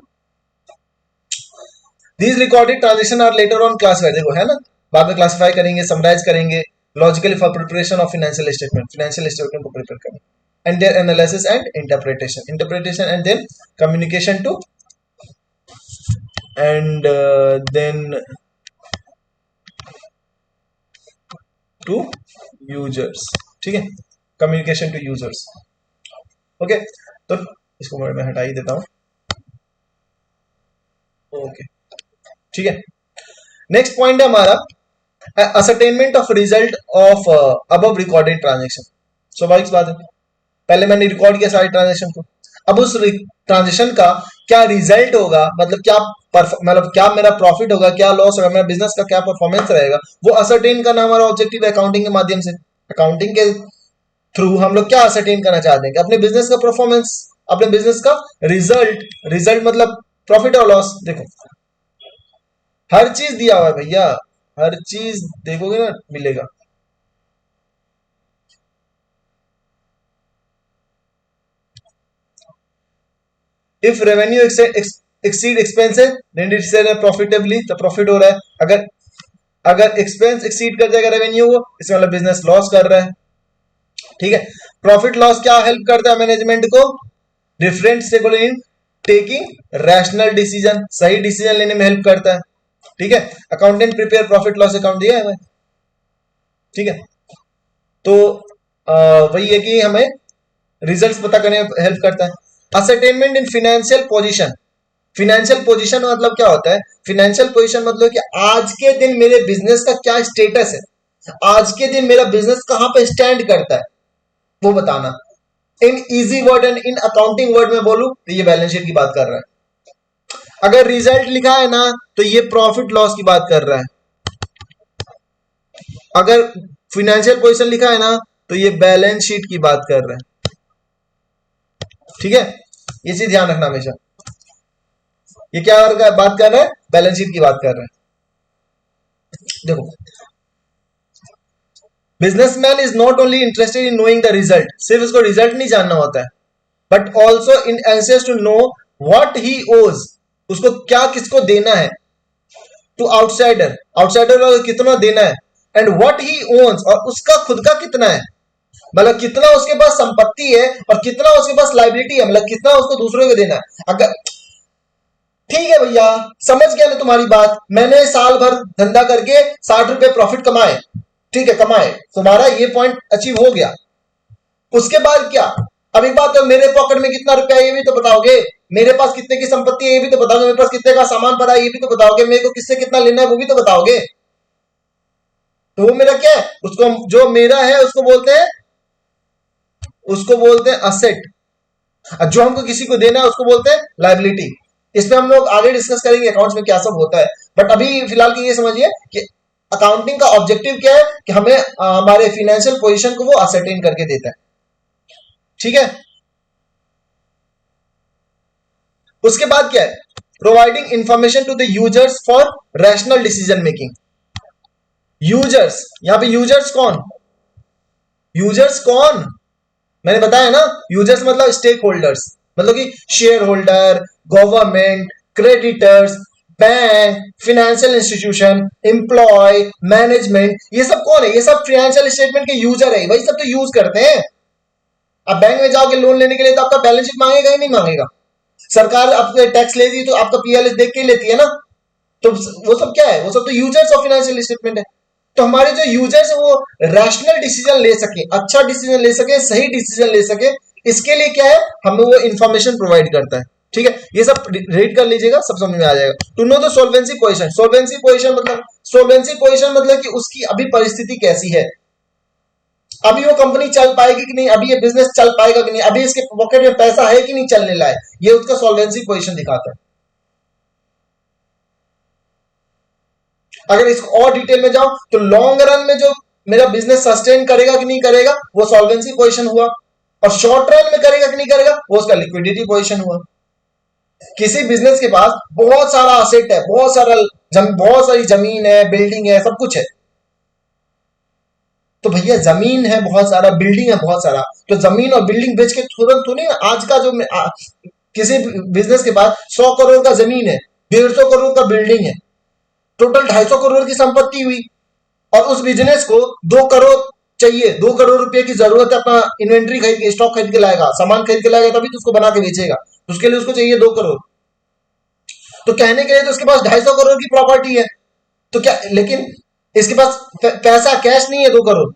These recorded transaction are later on classified, देखो है ना, बाद में क्लासिफाई करेंगे, समराइज करेंगे logically for preparation of financial statement को प्रिपेयर करें, and their analysis and interpretation and then communication to and then to users, ठीक है, कम्युनिकेशन टू यूजर्स, ओके। तो इसको मैं हटा ही देता हूं, ओके, ठीक है। नेक्स्ट पॉइंट है हमारा ascertainment of result of above recorded transaction. स्वाभाविक बात है, पहले मैंने रिकॉर्ड किया सारे ट्रांजेक्शन को, अब उस ट्रांजेक्शन का क्या रिजल्ट होगा, मतलब क्या मतलब क्या मेरा प्रॉफिट होगा, क्या लॉस होगा, मेरा बिजनेस का क्या परफॉर्मेंस रहेगा, वो असरटेन करना हमारा ऑब्जेक्टिव है अकाउंटिंग के माध्यम से। अकाउंटिंग के थ्रू हम लोग क्या असरटेन करना चाहते हैं कि अपने बिजनेस का परफॉर्मेंस, अपने बिजनेस का रिजल्ट, रिजल्ट मतलब प्रॉफिट और लॉस। देखो हर चीज दिया हुआ है भैया, हर चीज देखोगे ना मिलेगा। If revenue exceed expenses then it is profitably, तो प्रॉफिट हो रहा है। अगर अगर एक्सपेंस एक्सीड कर जाएगा रेवेन्यू को, इसका मतलब बिजनेस लॉस कर रहा है, ठीक है। प्रॉफिट लॉस क्या हेल्प करता है मैनेजमेंट को, different stakeholder in taking rational decision, सही डिसीजन लेने में हेल्प करता है, ठीक है। Accountant prepare profit loss account दिया है, ठीक है। तो वही है कि हमें रिजल्ट्स पता करने में हेल्प करता है। Ascertainment in financial position, financial position मतलब क्या होता है? फाइनेंशियल पोजीशन मतलब कि आज के दिन मेरे बिजनेस का क्या स्टेटस है, आज के दिन मेरा बिजनेस कहां पे स्टैंड करता है, वो बताना। In easy word and in accounting word में बोलूं तो ये बैलेंस शीट की बात कर रहा है। अगर रिजल्ट लिखा है ना तो ये प्रॉफिट लॉस की बात कर रहा है। अगर फाइनेंशियल पोजीशन लिखा है ना तो ये बैलेंस शीट की बात कर रहा है। ठीक है, ये चीज ध्यान रखना हमेशा। ये क्या बात कर रहा है? बैलेंस शीट की बात कर रहा है। देखो, businessman is not only interested in knowing the result, सिर्फ उसको रिजल्ट नहीं जानना होता है, but also in anxious to know what he owes, उसको क्या किसको देना है, टू आउटसाइडर, आउटसाइडर को कितना देना है, एंड व्हाट ही ओन्स, और उसका खुद का कितना है, मतलब कितना उसके पास संपत्ति है और कितना उसके पास लाइबिलिटी है, मतलब कितना उसको दूसरों को देना है। अगर ठीक है भैया, समझ गया मैं तुम्हारी बात, मैंने साल भर धंधा करके 60 रुपए प्रॉफिट कमाए, ठीक है कमाए, तुम्हारा ये पॉइंट अचीव हो गया, उसके बाद क्या? अब एक बात, तो मेरे पॉकेट में कितना रुपया है ये भी तो बताओगे, मेरे पास कितने की संपत्ति है ये भी तो बताओगे, मेरे पास कितने का सामान पड़ा है ये भी तो बताओगे, मेरे को किससे कितना लेना है वो भी तो बताओगे। तो वो मेरा क्या है? उसको जो मेरा है उसको बोलते हैं असेट, और जो हमको किसी को देना है उसको बोलते हैं लाइबिलिटी। इसमें हम लोग आगे डिस्कस करेंगे अकाउंट्स में क्या सब होता है, बट अभी फिलहाल की ये समझिए कि अकाउंटिंग का ऑब्जेक्टिव क्या है कि हमें हमारे फाइनेंशियल पोजीशन को वो असरटेन करके देता है। ठीक है, उसके बाद क्या है? Providing information to the users for rational decision making. Users, यहां पे यूजर्स कौन? यूजर्स कौन? मैंने बताया ना, यूजर्स मतलब स्टेक होल्डर्स, मतलब कि share holder, government, creditors, bank, financial institution, employ, management, ये सब कौन है? ये सब फाइनेंशियल स्टेटमेंट के यूजर है, वही सब तो यूज करते हैं। अब बैंक में जाओगे लोन लेने के लिए तो आपका बैलेंस शीट मांगेगा ही नहीं मांगेगा? सरकार आपको टैक्स लेती है तो आपका पीएलएस देख के ही लेती है ना। तो वो सब क्या है? वो सब तो यूजर्स ऑफ फाइनेंशियल स्टेटमेंट है। तो हमारे जो यूजर्स है वो रैशनल डिसीजन ले सके, अच्छा डिसीजन ले सके, सही डिसीजन ले सके, इसके लिए क्या है? हमें वो इंफॉर्मेशन प्रोवाइड करता है। ठीक है, ये सब रीड कर लीजिएगा, सब समझ में आ जाएगा। To know the solvency position, solvency position मतलब कि उसकी अभी परिस्थिति कैसी है, अभी वो कंपनी चल पाएगी कि नहीं, अभी ये बिजनेस चल पाएगा कि नहीं, अभी इसके पॉकेट में पैसा है कि नहीं चलने लायक, ये उसका सॉल्वेंसी पोजीशन दिखाता है। अगर इसको और डिटेल में जाओ तो लॉन्ग रन में जो मेरा बिजनेस सस्टेन करेगा कि नहीं करेगा वो सॉल्वेंसी पोजीशन हुआ, और शॉर्ट रन में करेगा कि नहीं करेगा वो उसका लिक्विडिटी पोजीशन हुआ। किसी बिजनेस के पास बहुत सारा असेट है, बहुत सारी जमीन है, बिल्डिंग है, सब कुछ है, तो भैया जमीन है बहुत सारा, बिल्डिंग है बहुत सारा, तो जमीन और बिल्डिंग बेच के तुरंत तो नहीं, आज का जो किसी बिजनेस के पास 100 करोड़ का जमीन है, 150 करोड़ का बिल्डिंग है, टोटल 250 करोड़ की संपत्ति हुई, और उस बिजनेस को 2 करोड़ चाहिए, 2 करोड़ रुपए की जरूरत है, अपना इन्वेंट्री खरीद के, स्टॉक खरीद के लाएगा, सामान खरीद के लाएगा, तभी तो उसको बना के बेचेगा, तो उसके लिए उसको चाहिए 2 करोड़। तो कहने के लिए तो उसके पास 250 करोड़ की प्रॉपर्टी है, तो क्या, लेकिन इसके पास पैसा कैश नहीं है 2 करोड़।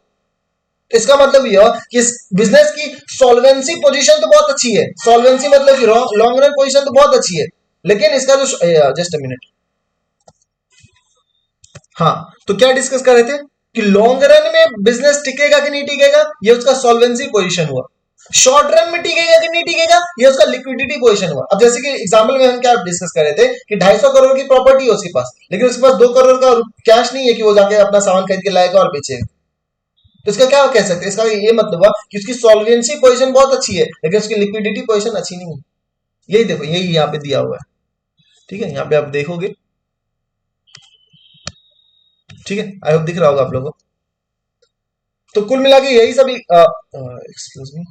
तो इसका मतलब यह कि इस बिजनेस की सॉल्वेंसी पोजीशन तो बहुत अच्छी है, सॉल्वेंसी मतलब कि लॉन्ग रन पोजीशन तो बहुत अच्छी है, लेकिन इसका जो, जस्ट अ मिनट, हाँ, तो क्या डिस्कस कर रहे थे कि लॉन्ग रन में बिजनेस टिकेगा कि नहीं टिकेगा, ये उसका सॉल्वेंसी पोजीशन हुआ। शॉर्ट रन में टिकेगा कि नहीं टिकेगा, ये उसका लिक्विडिटी पोजीशन हुआ। अब जैसे कि एग्जांपल में हम क्या डिस्कस कर रहे थे कि 250 करोड़ की प्रॉपर्टी है उसके पास, लेकिन उसके पास 2 करोड़ का कैश नहीं है कि वो जाके अपना सामान खरीद के लाएगा और बेचेगा। तो इसका क्या कह सकते हैं? इसका ये मतलब हुआ कि उसकी सॉल्वेंसी पोजीशन बहुत अच्छी है, लेकिन उसकी लिक्विडिटी पोजीशन अच्छी नहीं है। यही देखो, यही यहाँ पे दिया हुआ है। ठीक है, यहाँ पे आप देखोगे, ठीक है, आई होप दिख रहा होगा आप लोगों को। तो कुल मिला के यही सभी, एक्सक्यूज मी,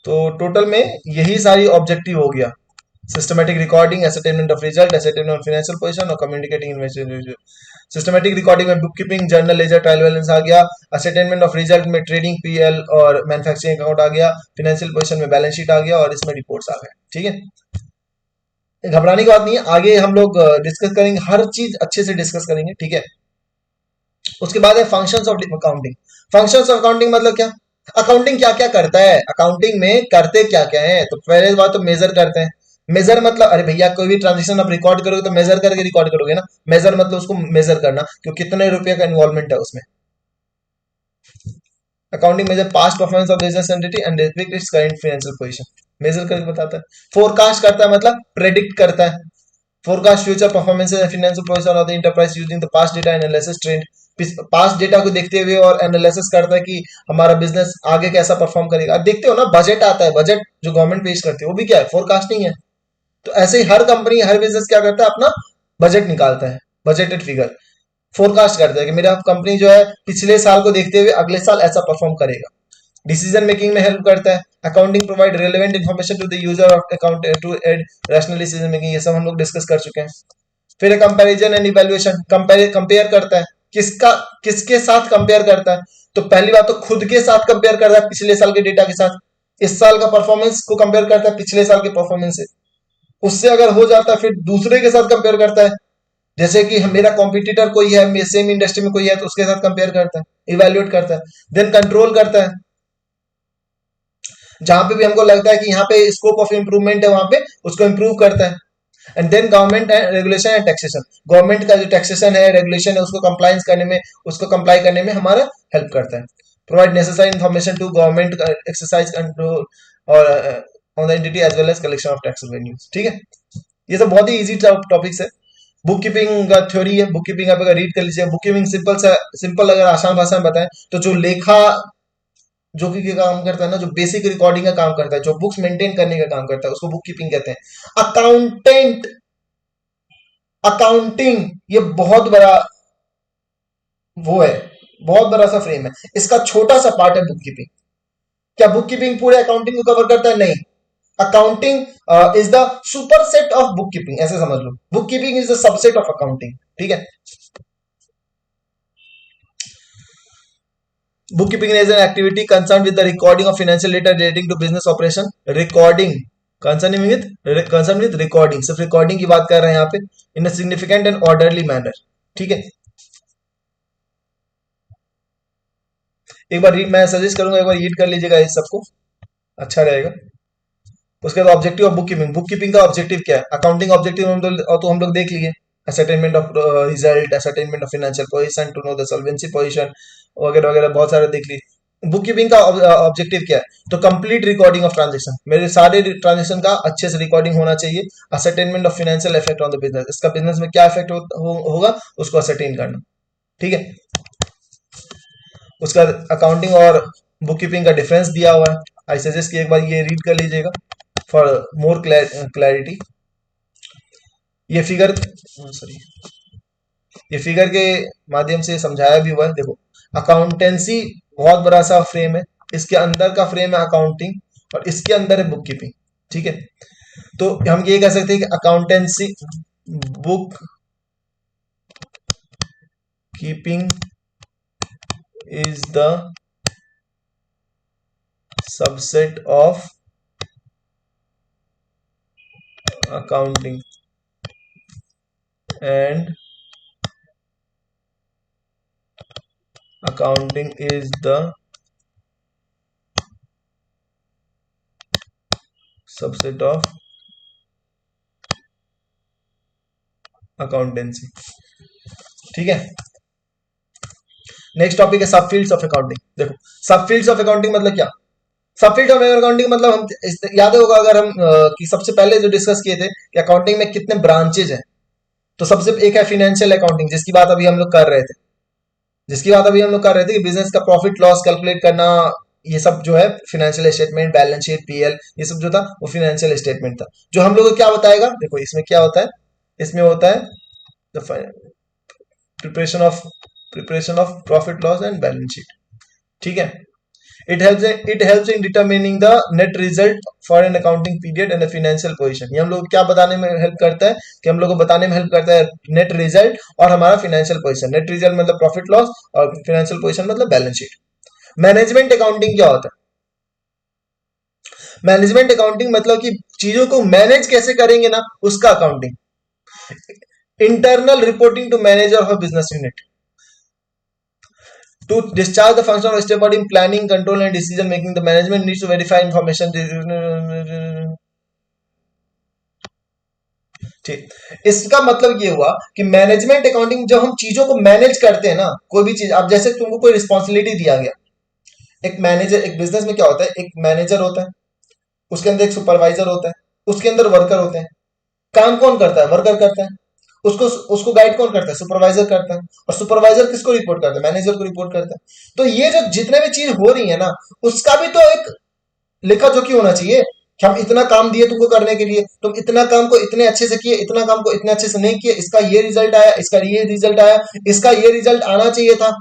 तो टोटल में यही सारी ऑब्जेक्टिव हो गया। Systematic recording, ascertainment of result, ascertainment of financial position और कम्युनिकेटिंग इन्वेस्टमेंट। सिस्टमैटिक रिकॉर्डिंग में bookkeeping, journal, ledger, trial balance आ गया। एसेटेनमेंट ऑफ रिजल्ट में ट्रेडिंग, पीएल और मैन्युफैक्चरिंग अकाउंट आ गया। फाइनेंशियल पोजीशन में बैलेंस शीट आ गया और इसमें रिपोर्ट्स आ गए। ठीक है, घबराने की बात नहीं है, आगे हम लोग डिस्कस करेंगे, हर चीज अच्छे से डिस्कस करेंगे, ठीक है। उसके बाद है functions of accounting. Functions of accounting मतलब क्या, अकाउंटिंग क्या क्या करता है, अकाउंटिंग में करते क्या क्या है। तो पहले बात तो मेजर करते हैं। मेजर मतलब, अरे भैया कोई भी ट्रांजेक्शन आप रिकॉर्ड करोगे तो मेजर करके रिकॉर्ड करोगे ना। मेजर मतलब उसको मेजर करना कि कितने रुपए का इन्वॉल्वमेंट है उसमें। Accounting measure past performance of business entity and depict its current financial position. Measure करके बताता है। फोरकास्ट करता है मतलब प्रेडिक्ट करता है। Forecast future performances and financial position of the enterprise using the past data analysis trend. Past data को देखते हुए और एनालिसिस करता है कि हमारा बिजनेस आगे कैसा परफॉर्म करेगा। आप देखते हो ना, बजट आता है, बजट जो गवर्नमेंट पेश करती है वो भी क्या है, फोरकास्टिंग है। तो ऐसे ही हर कंपनी हर बिजनेस क्या करता है, अपना बजट निकालता है, बजटेड फिगर फोरकास्ट करता है कि मेरा कंपनी जो है पिछले साल को देखते हुए अगले साल ऐसा परफॉर्म करेगा। डिसीजन मेकिंग में हेल्प करता है। Accounting provide relevant information to the user of account to aid rational decision making. ये सब हम लोग डिस्कस कर चुके हैं। फिर कंपैरिजन एंड इवैल्यूएशन, कंपेयर करता है, किसका किसके साथ कंपेयर करता है। तो पहली बात तो खुद के साथ कंपेयर करता है पिछले साल के डेटा के साथ, इस साल का परफॉर्मेंस को कंपेयर करता है पिछले साल के परफॉर्मेंस से। उससे अगर हो जाता है फिर दूसरे के साथ कंपेयर करता है। जैसे कि मेरा कॉम्पिटिटर कोई है, सेम इंडस्ट्री में कोई है, तो उसके साथ कंपेयर करता है, इवेल्युएट करता है। देन कंट्रोल करता है, जहां पे भी हमको लगता है कि यहाँ पे स्कोप ऑफ इंप्रूवमेंट है वहां पे उसको इंप्रूव करता है। And then government and regulation and taxation, government का जो टैक्सेशन है, रेगुलेशन है, उसको कंप्लायंस करने में, उसको कंप्लाई करने में हमारा हेल्प करता है। Provide necessary information to government exercise control और on the entity as well as collection of tax revenues, ठीक है। ये सब बहुत ही इजी टॉपिक्स है। बुक कीपिंग का थ्योरी है, बुक कीपिंग आप अगर रीड कर लीजिए। बुक कीपिंग सिंपल सा, सिंपल अगर आसान भाषा में बताएं तो जो लेखा जो कि काम करता है ना, जो बेसिक रिकॉर्डिंग का काम करता है, जो बुक्स मेंटेन करने का काम करता है, उसको बुक कीपिंग कहते हैं। अकाउंटेंट, अकाउंटिंग ये बहुत बड़ा वो है, बहुत बड़ा सा फ्रेम है, इसका छोटा सा पार्ट है बुक कीपिंग। क्या बुक कीपिंग पूरे अकाउंटिंग को कवर करता है? नहीं। Accounting is the superset of bookkeeping, ऐसे समझ लो। Bookkeeping is the subset of accounting, ठीक है। Bookkeeping is an activity concerned with the recording of financial data relating to business operation. Recording concerned with recording, सिर्फ recording की बात कर रहे हैं यहाँ पे, in a significant and orderly manner, ठीक है। एक बार रीड मैं सजेस्ट करूंगा, एक बार रीड कर लीजिएगा इस सबको, अच्छा रहेगा। उसके बाद objective of book keeping. Book keeping का ऑब्जेक्टिव क्या है? अकाउंटिंग ऑब्जेक्टिव तो हम लोग देख लिए, ascertainment of result, ascertainment of financial position, to know the solvency position वगैरह वगैरह बहुत सारे देख लिए। बुक कीपिंग का ऑब्जेक्टिव क्या है? तो कंप्लीट रिकॉर्डिंग ऑफ ट्रांजेक्शन, मेरे सारे ट्रांजेक्शन का अच्छे से रिकॉर्डिंग होना चाहिए। Ascertainment of financial effect on the business, इसका बिजनेस में क्या इफेक्ट होगा उसको असरटेन करना, ठीक है। उसका अकाउंटिंग और बुक कीपिंग का डिफरेंस दिया हुआ है। आई सजेस्ट कि एक बार ये रीड कर लीजिएगा फॉर मोर क्लैरिटी। ये फिगर सॉरी ये फिगर के माध्यम से समझाया भी हुआ है। देखो, अकाउंटेंसी बहुत बड़ा सा फ्रेम है, इसके अंदर का फ्रेम है अकाउंटिंग और इसके अंदर है बुक कीपिंग, ठीक है। तो हम ये कह सकते हैं कि accountancy book keeping is the subset of accounting and accounting is the subset of accountancy, ठीक है। नेक्स्ट टॉपिक है सब फील्ड्स ऑफ अकाउंटिंग। देखो, सब फील्ड्स ऑफ अकाउंटिंग मतलब क्या? सब फील्ड ऑफ अकाउंटिंग मतलब हम याद होगा अगर हम कि सबसे पहले जो डिस्कस किए थे कि अकाउंटिंग में कितने ब्रांचेज हैं। तो सबसे एक है फाइनेंशियल अकाउंटिंग, जिसकी बात अभी हम लोग कर रहे थे, कि बिजनेस का प्रॉफिट लॉस कैलकुलेट करना, ये सब जो है financial statement, balance sheet, PL, ये सब जो था वो फाइनेंशियल स्टेटमेंट था। जो हम लोग को क्या बताएगा, देखो इसमें क्या होता है, इसमें होता है preparation of profit loss and balance sheet, ठीक है। It helps in determining the net result for an accounting period and financial position. ये हम लोग क्या बताने में हेल्प करता है, कि हम लोग को बताने में हेल्प करता है नेट रिजल्ट और हमारा फाइनेंशियल पोजीशन। नेट रिजल्ट मतलब प्रॉफिट लॉस और फाइनेंशियल पोजीशन मतलब बैलेंस शीट। मैनेजमेंट अकाउंटिंग क्या होता है? मैनेजमेंट अकाउंटिंग मतलब कि चीजों को मैनेज कैसे करेंगे ना, उसका accounting. Internal reporting to manager of business unit to discharge the function of step in planning, control and decision making. The management needs to verify information. ठीक, इसका मतलब ये हुआ कि मैनेजमेंट अकाउंटिंग जब हम चीजों को मैनेज करते हैं ना, कोई भी चीज, अब जैसे तुमको कोई रिस्पॉन्सिबिलिटी दिया गया, एक मैनेजर, एक बिजनेस में क्या होता है, एक मैनेजर होता है, उसके अंदर एक सुपरवाइजर होता है, उसके अंदर वर्कर होते हैं। काम कौन करता है? वर्कर करता है। उसको उसको गाइड कौन करता है? सुपरवाइजर करता है। और सुपरवाइजर किसको रिपोर्ट करता है? मैनेजर को रिपोर्ट करता है। तो ये जो जितने भी चीज हो रही है ना, उसका भी तो एक लेखा जोखी होना चाहिए कि हम इतना काम दिए तुमको करने के लिए, तुम इतना काम को इतने अच्छे से किए, इतना काम को इतने अच्छे से नहीं किए, इसका ये रिजल्ट आया, इसका ये रिजल्ट आया, इसका ये रिजल्ट आना चाहिए था,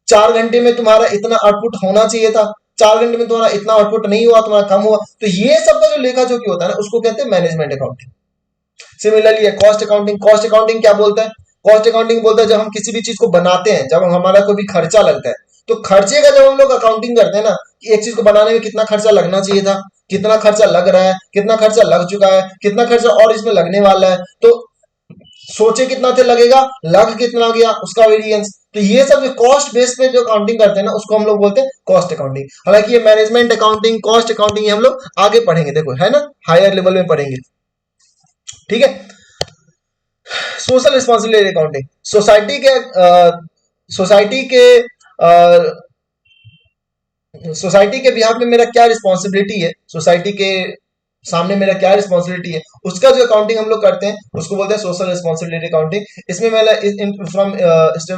4 घंटे में तुम्हारा इतना आउटपुट होना चाहिए था, 4 घंटे में तुम्हारा इतना आउटपुट नहीं हुआ, तुम्हारा कम हुआ। तो ये सब का जो लेखा जोखी होता है ना, उसको कहते हैं मैनेजमेंट अकाउंटिंग। सिमिलरली है कॉस्ट अकाउंटिंग। कॉस्ट अकाउंटिंग क्या बोलता है? कॉस्ट अकाउंटिंग बोलता है जब हम किसी भी चीज को बनाते हैं, जब हमारा कोई भी खर्चा लगता है, तो खर्चे का जब हम लोग अकाउंटिंग करते हैं ना, कि एक चीज को बनाने में कितना खर्चा लगना चाहिए था, कितना खर्चा लग रहा है, कितना खर्चा लग चुका है, कितना खर्चा और इसमें लगने वाला है, तो सोचे कितना थे लगेगा, लग कितना गया, उसका वेरिएंस। तो ये सब जो कॉस्ट बेस पे जो अकाउंटिंग करते हैं ना, उसको हम लोग बोलते हैं कॉस्ट अकाउंटिंग। हालांकि ये मैनेजमेंट अकाउंटिंग, कॉस्ट अकाउंटिंग ये हम लोग आगे पढ़ेंगे, देखो है ना, हायर लेवल में पढ़ेंगे। ठीक है। सोशल रिस्पॉन्सिबिलिटी अकाउंटिंग, सोसाइटी के सोसाइटी के बिहाफ में मेरा क्या रिस्पॉन्सिबिलिटी है, सोसाइटी के सामने मेरा क्या रिस्पॉन्सिबिलिटी है, उसका जो अकाउंटिंग हम लोग करते हैं उसको बोलते हैं सोशल रिस्पॉन्सिबिलिटी अकाउंटिंग। इसमें मतलब from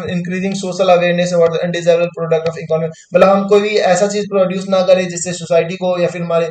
increasing social awareness about undesirable product of economy, मतलब हम कोई भी ऐसा चीज प्रोड्यूस ना करें जिससे सोसाइटी को या फिर हमारे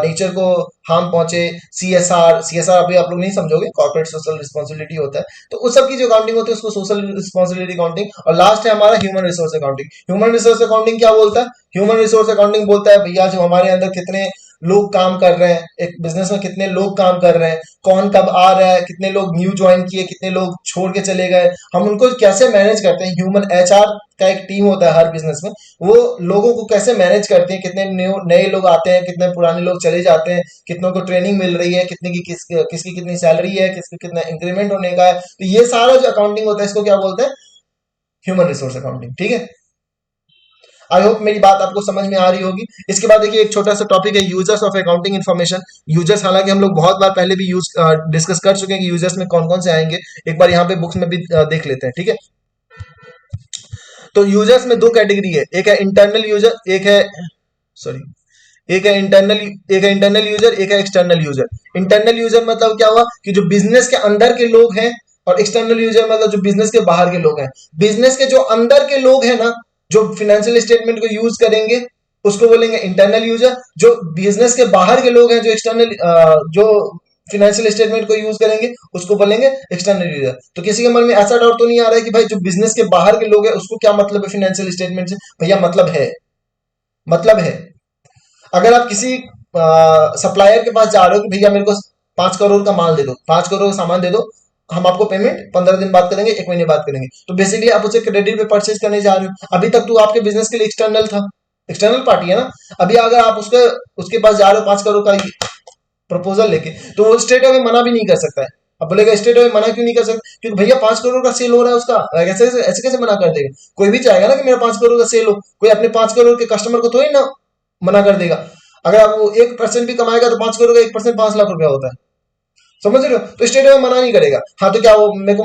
नेचर को हार्म पहुंचे। सीएसआर, सीएसआर अभी आप लोग नहीं समझोगे, कॉर्पोरेट सोशल रिस्पॉन्सिबिलिटी होता है। तो उस सब की जो अकाउंटिंग होती है उसको सोशल रिस्पॉन्सिबिलिटी अकाउंटिंग। और लास्ट है हमारा human resource accounting. Human resource accounting क्या बोलता है? ह्यूमन रिसोर्स अकाउंटिंग बोलता है भैया जो हमारे अंदर कितने लोग काम कर रहे हैं, एक बिजनेस में कितने लोग काम कर रहे हैं, कौन कब आ रहा है, कितने लोग न्यू ज्वाइन किए, कितने लोग छोड़ के चले गए, हम उनको कैसे मैनेज करते हैं। ह्यूमन एचआर का एक टीम होता है हर बिजनेस में, वो लोगों को कैसे मैनेज करते हैं, कितने नए लोग आते हैं, कितने पुराने लोग चले जाते हैं, कितनों को ट्रेनिंग मिल रही है, कितने की किसकी कितनी सैलरी है, किसकी कितना इंक्रीमेंट होने का है। तो ये सारा जो अकाउंटिंग होता है इसको क्या बोलते हैं? Human resource accounting. ठीक है। आई होप मेरी बात आपको समझ में आ रही होगी। इसके बाद देखिए एक छोटा सा टॉपिक है users of accounting information. Users हालांकि हम लोग बहुत बार पहले भी डिस्कस कर चुके हैं कि यूजर्स में कौन कौन से आएंगे, एक बार यहाँ पे बुक्स में भी देख लेते हैं। ठीक है। तो यूजर्स में दो कैटेगरी है, एक है इंटरनल यूजर, एक है सॉरी एक है इंटरनल यूजर, एक है एक्सटर्नल यूजर। इंटरनल यूजर मतलब क्या हुआ कि जो बिजनेस के अंदर के लोग हैं, और एक्सटर्नल यूजर मतलब जो बिजनेस के बाहर के लोग हैं। बिजनेस के जो अंदर के लोग हैं ना, जो फिनेंशियल स्टेटमेंट को यूज करेंगे, उसको बोलेंगे इंटरनल यूजर। जो बिजनेस के बाहर के लोग हैं, जो एक्सटर्नल जो फिनेंशियल स्टेटमेंट को यूज करेंगे, उसको बोलेंगे एक्सटर्नल यूजर। तो किसी के मन में ऐसा डाउट तो नहीं आ रहा है कि भाई जो बिजनेस के बाहर के लोग हैं उसको क्या मतलब है फिनेंशियल स्टेटमेंट से? भैया मतलब है, मतलब है। अगर आप किसी सप्लायर के पास जा रहे हो कि भैया मेरे को 5 करोड़ का माल दे दो, 5 करोड़ का सामान दे दो, हम आपको पेमेंट 15 दिन बाद करेंगे, 1 महीने बाद करेंगे, तो बेसिकली आप उसे क्रेडिट पे परचेज करने जा रहे हो। अभी तक तो आपके बिजनेस के लिए एक्सटर्नल था, एक्सटर्नल पार्टी है ना। अभी अगर आप उसके पास जा रहे हो 5 करोड़ का प्रपोजल लेके, तो वो स्टेट अवे मना भी नहीं कर सकता है। अब बोलेगा स्टेट अवे मना क्यों नहीं कर सकता? क्योंकि भैया 5 करोड़ का सेल हो रहा है उसका, ऐसे ऐसे कैसे मना कर देगा? कोई भी चाहेगा ना कि मेरा 5 करोड़ का सेल हो, कोई अपने 5 करोड़ के कस्टमर को थोड़ी ना मना कर देगा। अगर आप वो 1% भी कमाएगा तो 5 करोड़ का 1% 5 लाख रुपया होता है, समझ रहे हो? तो स्टेट में मना नहीं करेगा। हाँ तो क्या वो मेरे को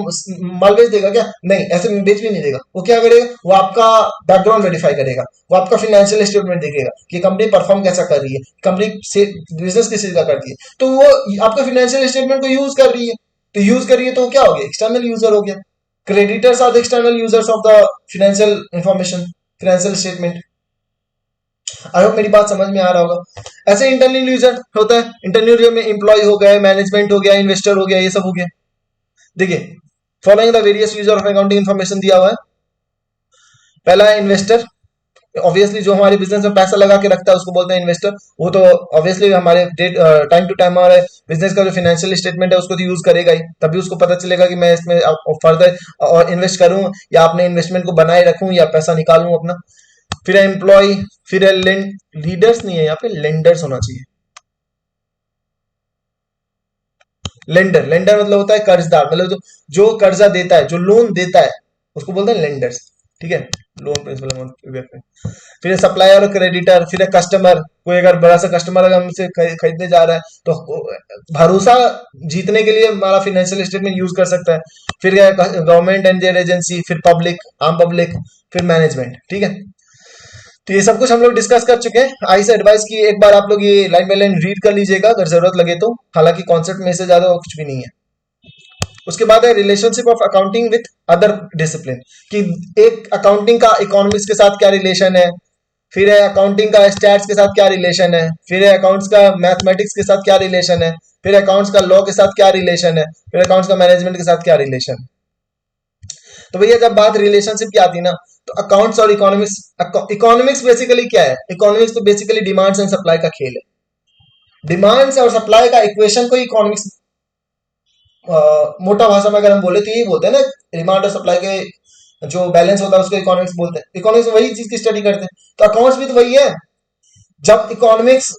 माल बेच देगा क्या? नहीं, ऐसे बेच भी नहीं देगा। वो क्या करेगा? वो आपका बैकग्राउंड वेरीफाई करेगा, वो आपका फाइनेंशियल स्टेटमेंट देखेगा कि कंपनी परफॉर्म कैसा कर रही है, कंपनी से बिजनेस किस चीज का करती है। तो वो आपका फाइनेंशियल स्टेटमेंट को यूज कर रही है, तो यूज कर रही है तो क्या हो गया? एक्सटर्नल यूजर हो गया। Creditors are the external users of the financial information, financial statement. I hope मेरी बात समझ में आ रहा होगा। ऐसे इंटरनल यूजर होता है, इंटरनल यूजर में एम्प्लॉय हो गए, मैनेजमेंट हो गया, इन्वेस्टर हो गया, ये सब हो गया। देखिए following the various user of accounting information दिया हुआ है। पहला है इन्वेस्टर। ऑब्वियसली जो हमारे बिजनेस में पैसा लगा के रखता है उसको बोलते हैं इन्वेस्टर। वो तो ऑब्वियसली हमारे टाइम टू टाइम हमारे बिजनेस का जो फाइनेंशियल स्टेटमेंट है उसको तो यूज करेगा ही, तभी उसको पता चलेगा कि मैं इसमें फर्दर और इन्वेस्ट करूं या अपने इन्वेस्टमेंट को बनाए रखूं या पैसा निकालूं अपना। फिर है एम्प्लॉय, फिर है लीडर्स नहीं है यहाँ पे, लेंडर्स होना चाहिए। लेंडर, लेंडर मतलब होता है कर्जदार, मतलब जो कर्जा देता है, जो लोन देता है, उसको बोलते हैं लेंडर्स। ठीक है, लोन प्रिंसिपल अमाउंट। फिर सप्लायर और क्रेडिटर, फिर कस्टमर, कोई अगर बड़ा सा कस्टमर अगर हमसे खरीदने जा रहा है तो भरोसा जीतने के लिए हमारा फाइनेंशियल स्टेटमेंट यूज कर सकता है। फिर गवर्नमेंट एंड देयर एजेंसी, फिर पब्लिक, आम पब्लिक, फिर मैनेजमेंट। ठीक है, तो ये सब कुछ हम लोग डिस्कस कर चुके हैं। आई से एडवाइस की एक बार आप लोग ये लाइन बाय लाइन रीड कर लीजिएगा अगर जरूरत लगे तो, हालांकि कॉन्सेप्ट में से ज्यादा और कुछ भी नहीं है। उसके बाद है relationship of accounting with other discipline, कि एक अकाउंटिंग का इकोनॉमिक्स के साथ क्या रिलेशन है, फिर है अकाउंटिंग का स्टैट्स के साथ क्या रिलेशन है, फिर है अकाउंट्स का मैथमेटिक्स के साथ क्या रिलेशन है, फिर अकाउंट्स का लॉ के साथ क्या रिलेशन है, फिर अकाउंट्स का मैनेजमेंट के साथ क्या रिलेशन है। तो भैया जब बात रिलेशनशिप की आती है ना, तो अकाउंट्स और इकोनॉमिक्स, इकोनॉमिक्स बेसिकली क्या है, इकोनॉमिक्स तो बेसिकली डिमांड्स एंड सप्लाई का खेल है। डिमांड्स और सप्लाई का इक्वेशन को इकोनॉमिक्स, मोटा भाषा में अगर हम बोले तो यही बोलते हैं ना, डिमांड और सप्लाई के जो बैलेंस होता है उसको इकोनॉमिक्स बोलते हैं। इकोनॉमिक्स वही चीज की स्टडी करते हैं, तो अकाउंट्स भी तो वही है। जब इकोनॉमिक्स,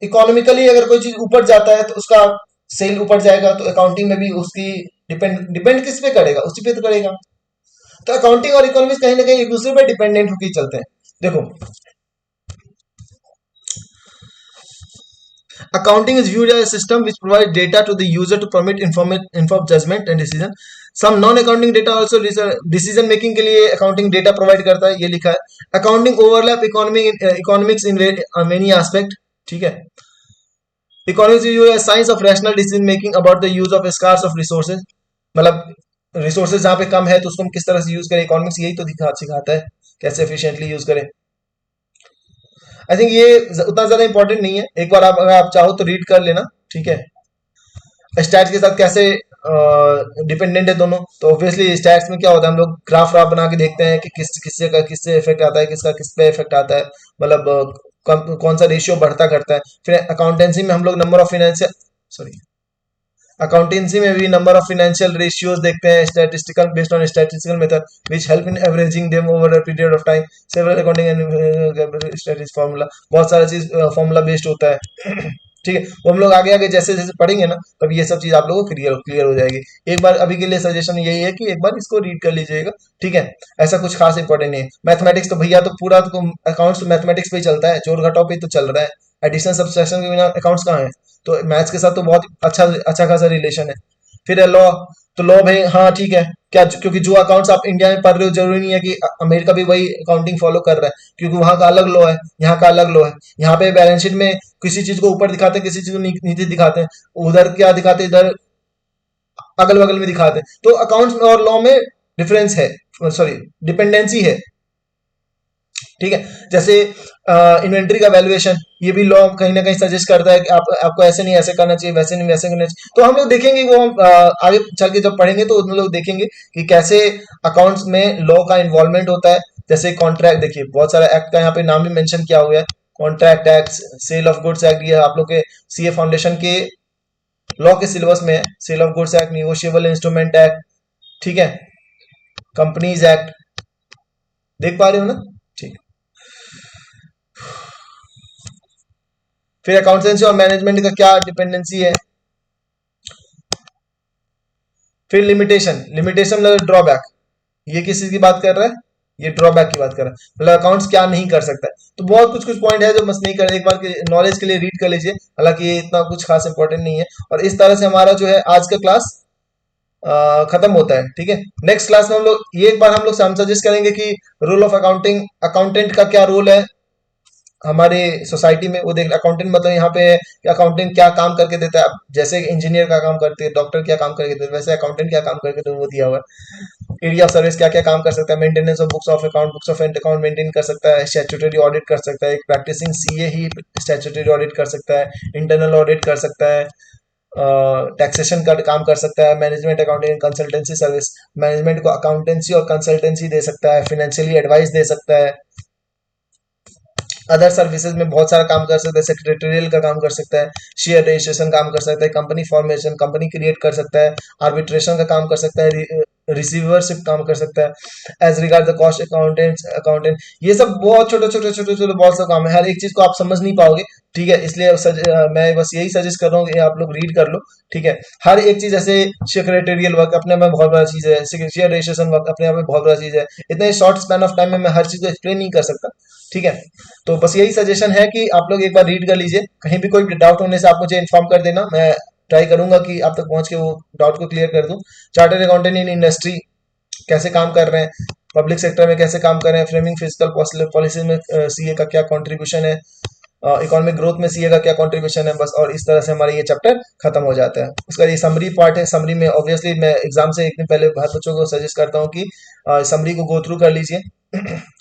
इकोनॉमिकली अगर कोई चीज ऊपर जाता है तो उसका सेल ऊपर जाएगा, तो अकाउंटिंग में भी उसकी डिपेंड डिपेंड किस पे करेगा, उसी पे तो करेगा। तो अकाउंटिंग और इकोनॉमिक्स कहीं ना कहीं एक दूसरे पे डिपेंडेंट होकर चलते हैं। देखो, accounting is viewed as a system which provides data to the user to permit informed judgment and decision. Some non-accounting data also decision making के लिए accounting data provide करता है, ये लिखा है। Accounting overlap economics in many aspect। ठीक है, economics is used as science of rational decision making about the use of scarce of resources, मतलब रिसोर्सेज जहाँ पे कम है तो उसको हम किस तरह से यूज करें, इकोनॉमिक्स यही तो सिखाता है कैसे एफिशिएंटली यूज करें। आई थिंक ये उतना ज्यादा इंपॉर्टेंट नहीं है, एक बार आप अगर आप चाहो तो रीड कर लेना। ठीक है, स्टैट्स के साथ कैसे डिपेंडेंट है दोनों, तो ऑब्वियसली स्टैट्स में क्या होता है, हम लोग ग्राफ व्राफ बना के देखते हैं कि किससे का किससे इफेक्ट आता है, किसका किस पे इफेक्ट आता है, मतलब कौन सा रेशियो बढ़ता घटता है। फिर अकाउंटेंसी में हम लोग number of financial, sorry, accountancy में भी नंबर ऑफ फाइनेंशियल रेशियोज देखते हैं, statistical based on statistical method which help in averaging them over a period of time, several accounting and statistics formula, बहुत सारा चीज फार्मूला बेस्ड होता है। ठीक है, वो हम लोग आगे आगे जैसे जैसे पढ़ेंगे ना, तब ये सब चीज आप लोगों को क्लियर क्लियर हो जाएगी। एक बार अभी के लिए सजेशन यही है कि एक बार इसको रीड कर लीजिएगा। ठीक है, ऐसा कुछ खास इंपॉर्टेंट नहीं है। मैथमेटिक्स तो भैया तो पूरा तो अकाउंट्स तो मैथमेटिक्स पे ही चलता है, जोड़ घटाव पे ही तो चल रहा है, एडिशन सब्सट्रैक्शन के बिना अकाउंट्स कहाँ है। तो मैथ्स के साथ तो बहुत अच्छा अच्छा खासा रिलेशन है। फिर है लॉ, तो लॉ भाई हाँ ठीक है, क्या क्योंकि जो अकाउंट्स आप इंडिया में पढ़ रहे हो जरूरी नहीं है कि अमेरिका भी वही अकाउंटिंग फॉलो कर रहा है, क्योंकि वहां का अलग लॉ है, यहाँ का अलग लॉ है। यहाँ पे बैलेंस शीट में किसी चीज को ऊपर दिखाते हैं, किसी चीज को नीचे दिखाते हैं, उधर क्या दिखाते हैं, इधर अगल बगल में दिखाते हैं। तो अकाउंट्स और लॉ में डिफरेंस है, सॉरी डिपेंडेंसी है। ठीक है, जैसे इन्वेंट्री का वैल्यूएशन, ये भी लॉ कहीं ना कहीं सजेस्ट करता है कि आपको ऐसे नहीं ऐसे करना चाहिए, वैसे नहीं वैसे करना चाहिए। तो हम लोग देखेंगे वो, हम आगे चल के जब पढ़ेंगे तो हम लोग देखेंगे कि कैसे अकाउंट्स में लॉ का इन्वॉल्वमेंट होता है। जैसे कॉन्ट्रैक्ट, देखिए बहुत सारा एक्ट का यहाँ पे नाम भी मेंशन किया हुआ है, contract act, sale of goods act, ये आप लोग के सीए फाउंडेशन के लॉ के सिलेबस में है। Sale of goods act, negotiable instrument act, ठीक है, कंपनीज एक्ट, देख पा रहे हो ना। ठीक, फिर अकाउंटेंसी और मैनेजमेंट का क्या डिपेंडेंसी है। फिर लिमिटेशन, लिमिटेशन मतलब ड्रॉबैक, ये किस चीज की बात कर रहा है, ये ड्रॉबैक की बात कर रहा है, मतलब अकाउंट्स क्या नहीं कर सकता है। तो बहुत कुछ कुछ पॉइंट है जो बस नहीं कर, एक बार नॉलेज के लिए रीड कर लीजिए, हालांकि ये इतना कुछ खास इंपॉर्टेंट नहीं है। और इस तरह से हमारा जो है आज का क्लास खत्म होता है। ठीक है, नेक्स्ट क्लास में हम लोग ये एक बार हम लोग सजेस्ट करेंगे कि रोल ऑफ अकाउंटिंग, अकाउंटेंट का क्या रोल है हमारे सोसाइटी में, वो देख। अकाउंटेंट मतलब यहाँ पे अकाउंटेंट क्या काम करके देता है, जैसे इंजीनियर का काम करते हैं, डॉक्टर क्या काम करके देते हैं, वैसे अकाउंटेंट क्या काम करके देते हैं वो दिया हुआ है। एरिया ऑफ सर्विस क्या क्या काम कर सकता है, maintenance of books of account, books of account maintain कर सकता है, स्टैट्यूटरी ऑडिट कर सकता है, एक प्रैक्टिसिंग सीए ही स्टैट्यूटरी ऑडिट कर सकता है, इंटरनल ऑडिट कर सकता है, टैक्सेशन का काम कर सकता है, management accounting consultancy service, management को अकाउंटेंसी और कंसल्टेंसी दे सकता है, फाइनेंशियली एडवाइस दे सकता है, अदर सर्विसेज में बहुत सारा काम कर सकता है, सेक्रेटरियल का काम कर सकता है, शेयर रजिस्ट्रेशन काम कर सकता है, कंपनी फॉर्मेशन, कंपनी क्रिएट कर सकता है, आर्बिट्रेशन का काम कर सकता है, रिसीवरशिप काम कर सकता है, as regard the cost accountant, ये सब बहुत छोटे छोटे छोटे छोटे बहुत सा काम है, हर एक चीज को आप समझ नहीं पाओगे। ठीक है, इसलिए मैं बस यही सजेस्ट कर रहा हूँ कि आप लोग रीड कर लो। ठीक है, हर एक चीज जैसे सेक्रेटेरियल वर्क अपने में बहुत बड़ा चीज है, शेयर रजिस्ट्रेशन वर्क अपने आप में बहुत बड़ा चीज है, इतने शॉर्ट स्पैन ऑफ टाइम में मैं हर चीज को एक्सप्लेन नहीं कर सकता। ठीक है, तो बस यही सजेशन है कि आप लोग एक बार रीड कर लीजिए, कहीं भी कोई डाउट होने से आप मुझे इन्फॉर्म कर देना, मैं ट्राई करूंगा कि आप तक पहुंच के वो डाउट को क्लियर कर दूं। चार्टर्ड अकाउंटेंट इन इंडस्ट्री कैसे काम कर रहे हैं, पब्लिक सेक्टर में कैसे काम कर रहे हैं, फ्रेमिंग फिजिकल पॉलिसी में सीए का क्या कंट्रीब्यूशन है, इकोनॉमिक ग्रोथ में सीए का क्या कंट्रीब्यूशन है, बस। और इस तरह से हमारा ये चैप्टर खत्म हो जाता है। उसका ये समरी पार्ट है, समरी में ऑब्वियसली मैं एग्जाम से एक दिन पहले हर बच्चों को सजेस्ट करता हूँ कि समरी को गो थ्रू कर लीजिए।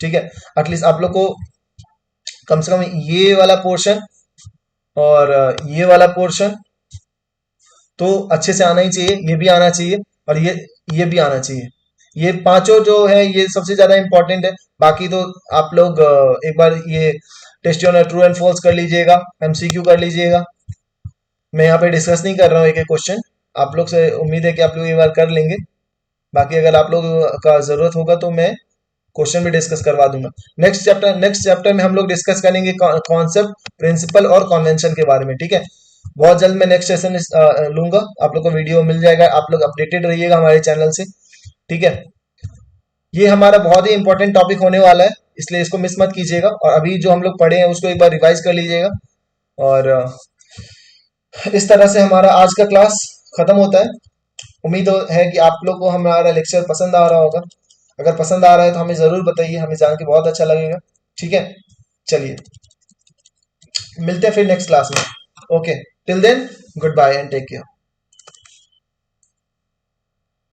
ठीक है, एटलीस्ट आप लोग को कम से कम ये वाला पोर्शन और ये वाला पोर्शन तो अच्छे से आना ही चाहिए, ये भी आना चाहिए, और ये भी आना चाहिए। ये पांचों जो है ये सबसे ज्यादा इंपॉर्टेंट है। बाकी तो आप लोग एक बार ये test on true and false कर लीजिएगा, एमसीक्यू कर लीजिएगा। मैं यहाँ पे डिस्कस नहीं कर रहा हूँ एक एक क्वेश्चन, आप लोग से उम्मीद है कि आप लोग ये बार कर लेंगे। बाकी अगर आप लोग का जरूरत होगा तो मैं क्वेश्चन भी डिस्कस करवा दूंगा। नेक्स्ट चैप्टर में हम लोग डिस्कस करेंगे कॉन्सेप्ट, प्रिंसिपल और कॉन्वेंशन के बारे में। ठीक है, बहुत जल्द मैं नेक्स्ट सेशन लूंगा, आप लोग को वीडियो मिल जाएगा, आप लोग अपडेटेड रहिएगा हमारे चैनल से। ठीक है, ये हमारा बहुत ही इंपॉर्टेंट टॉपिक होने वाला है, इसलिए इसको मिस मत कीजिएगा, और अभी जो हम लोग पढ़े हैं उसको एक बार रिवाइज कर लीजिएगा। और इस तरह से हमारा आज का क्लास खत्म होता है। उम्मीद है कि आप लोग को हमारा लेक्चर पसंद आ रहा होगा। अगर पसंद आ रहा है तो हमें जरूर बताइए, हमें जान के बहुत अच्छा लगेगा। ठीक है, चलिए मिलते हैं फिर नेक्स्ट क्लास में। Okay, till then goodbye and take care.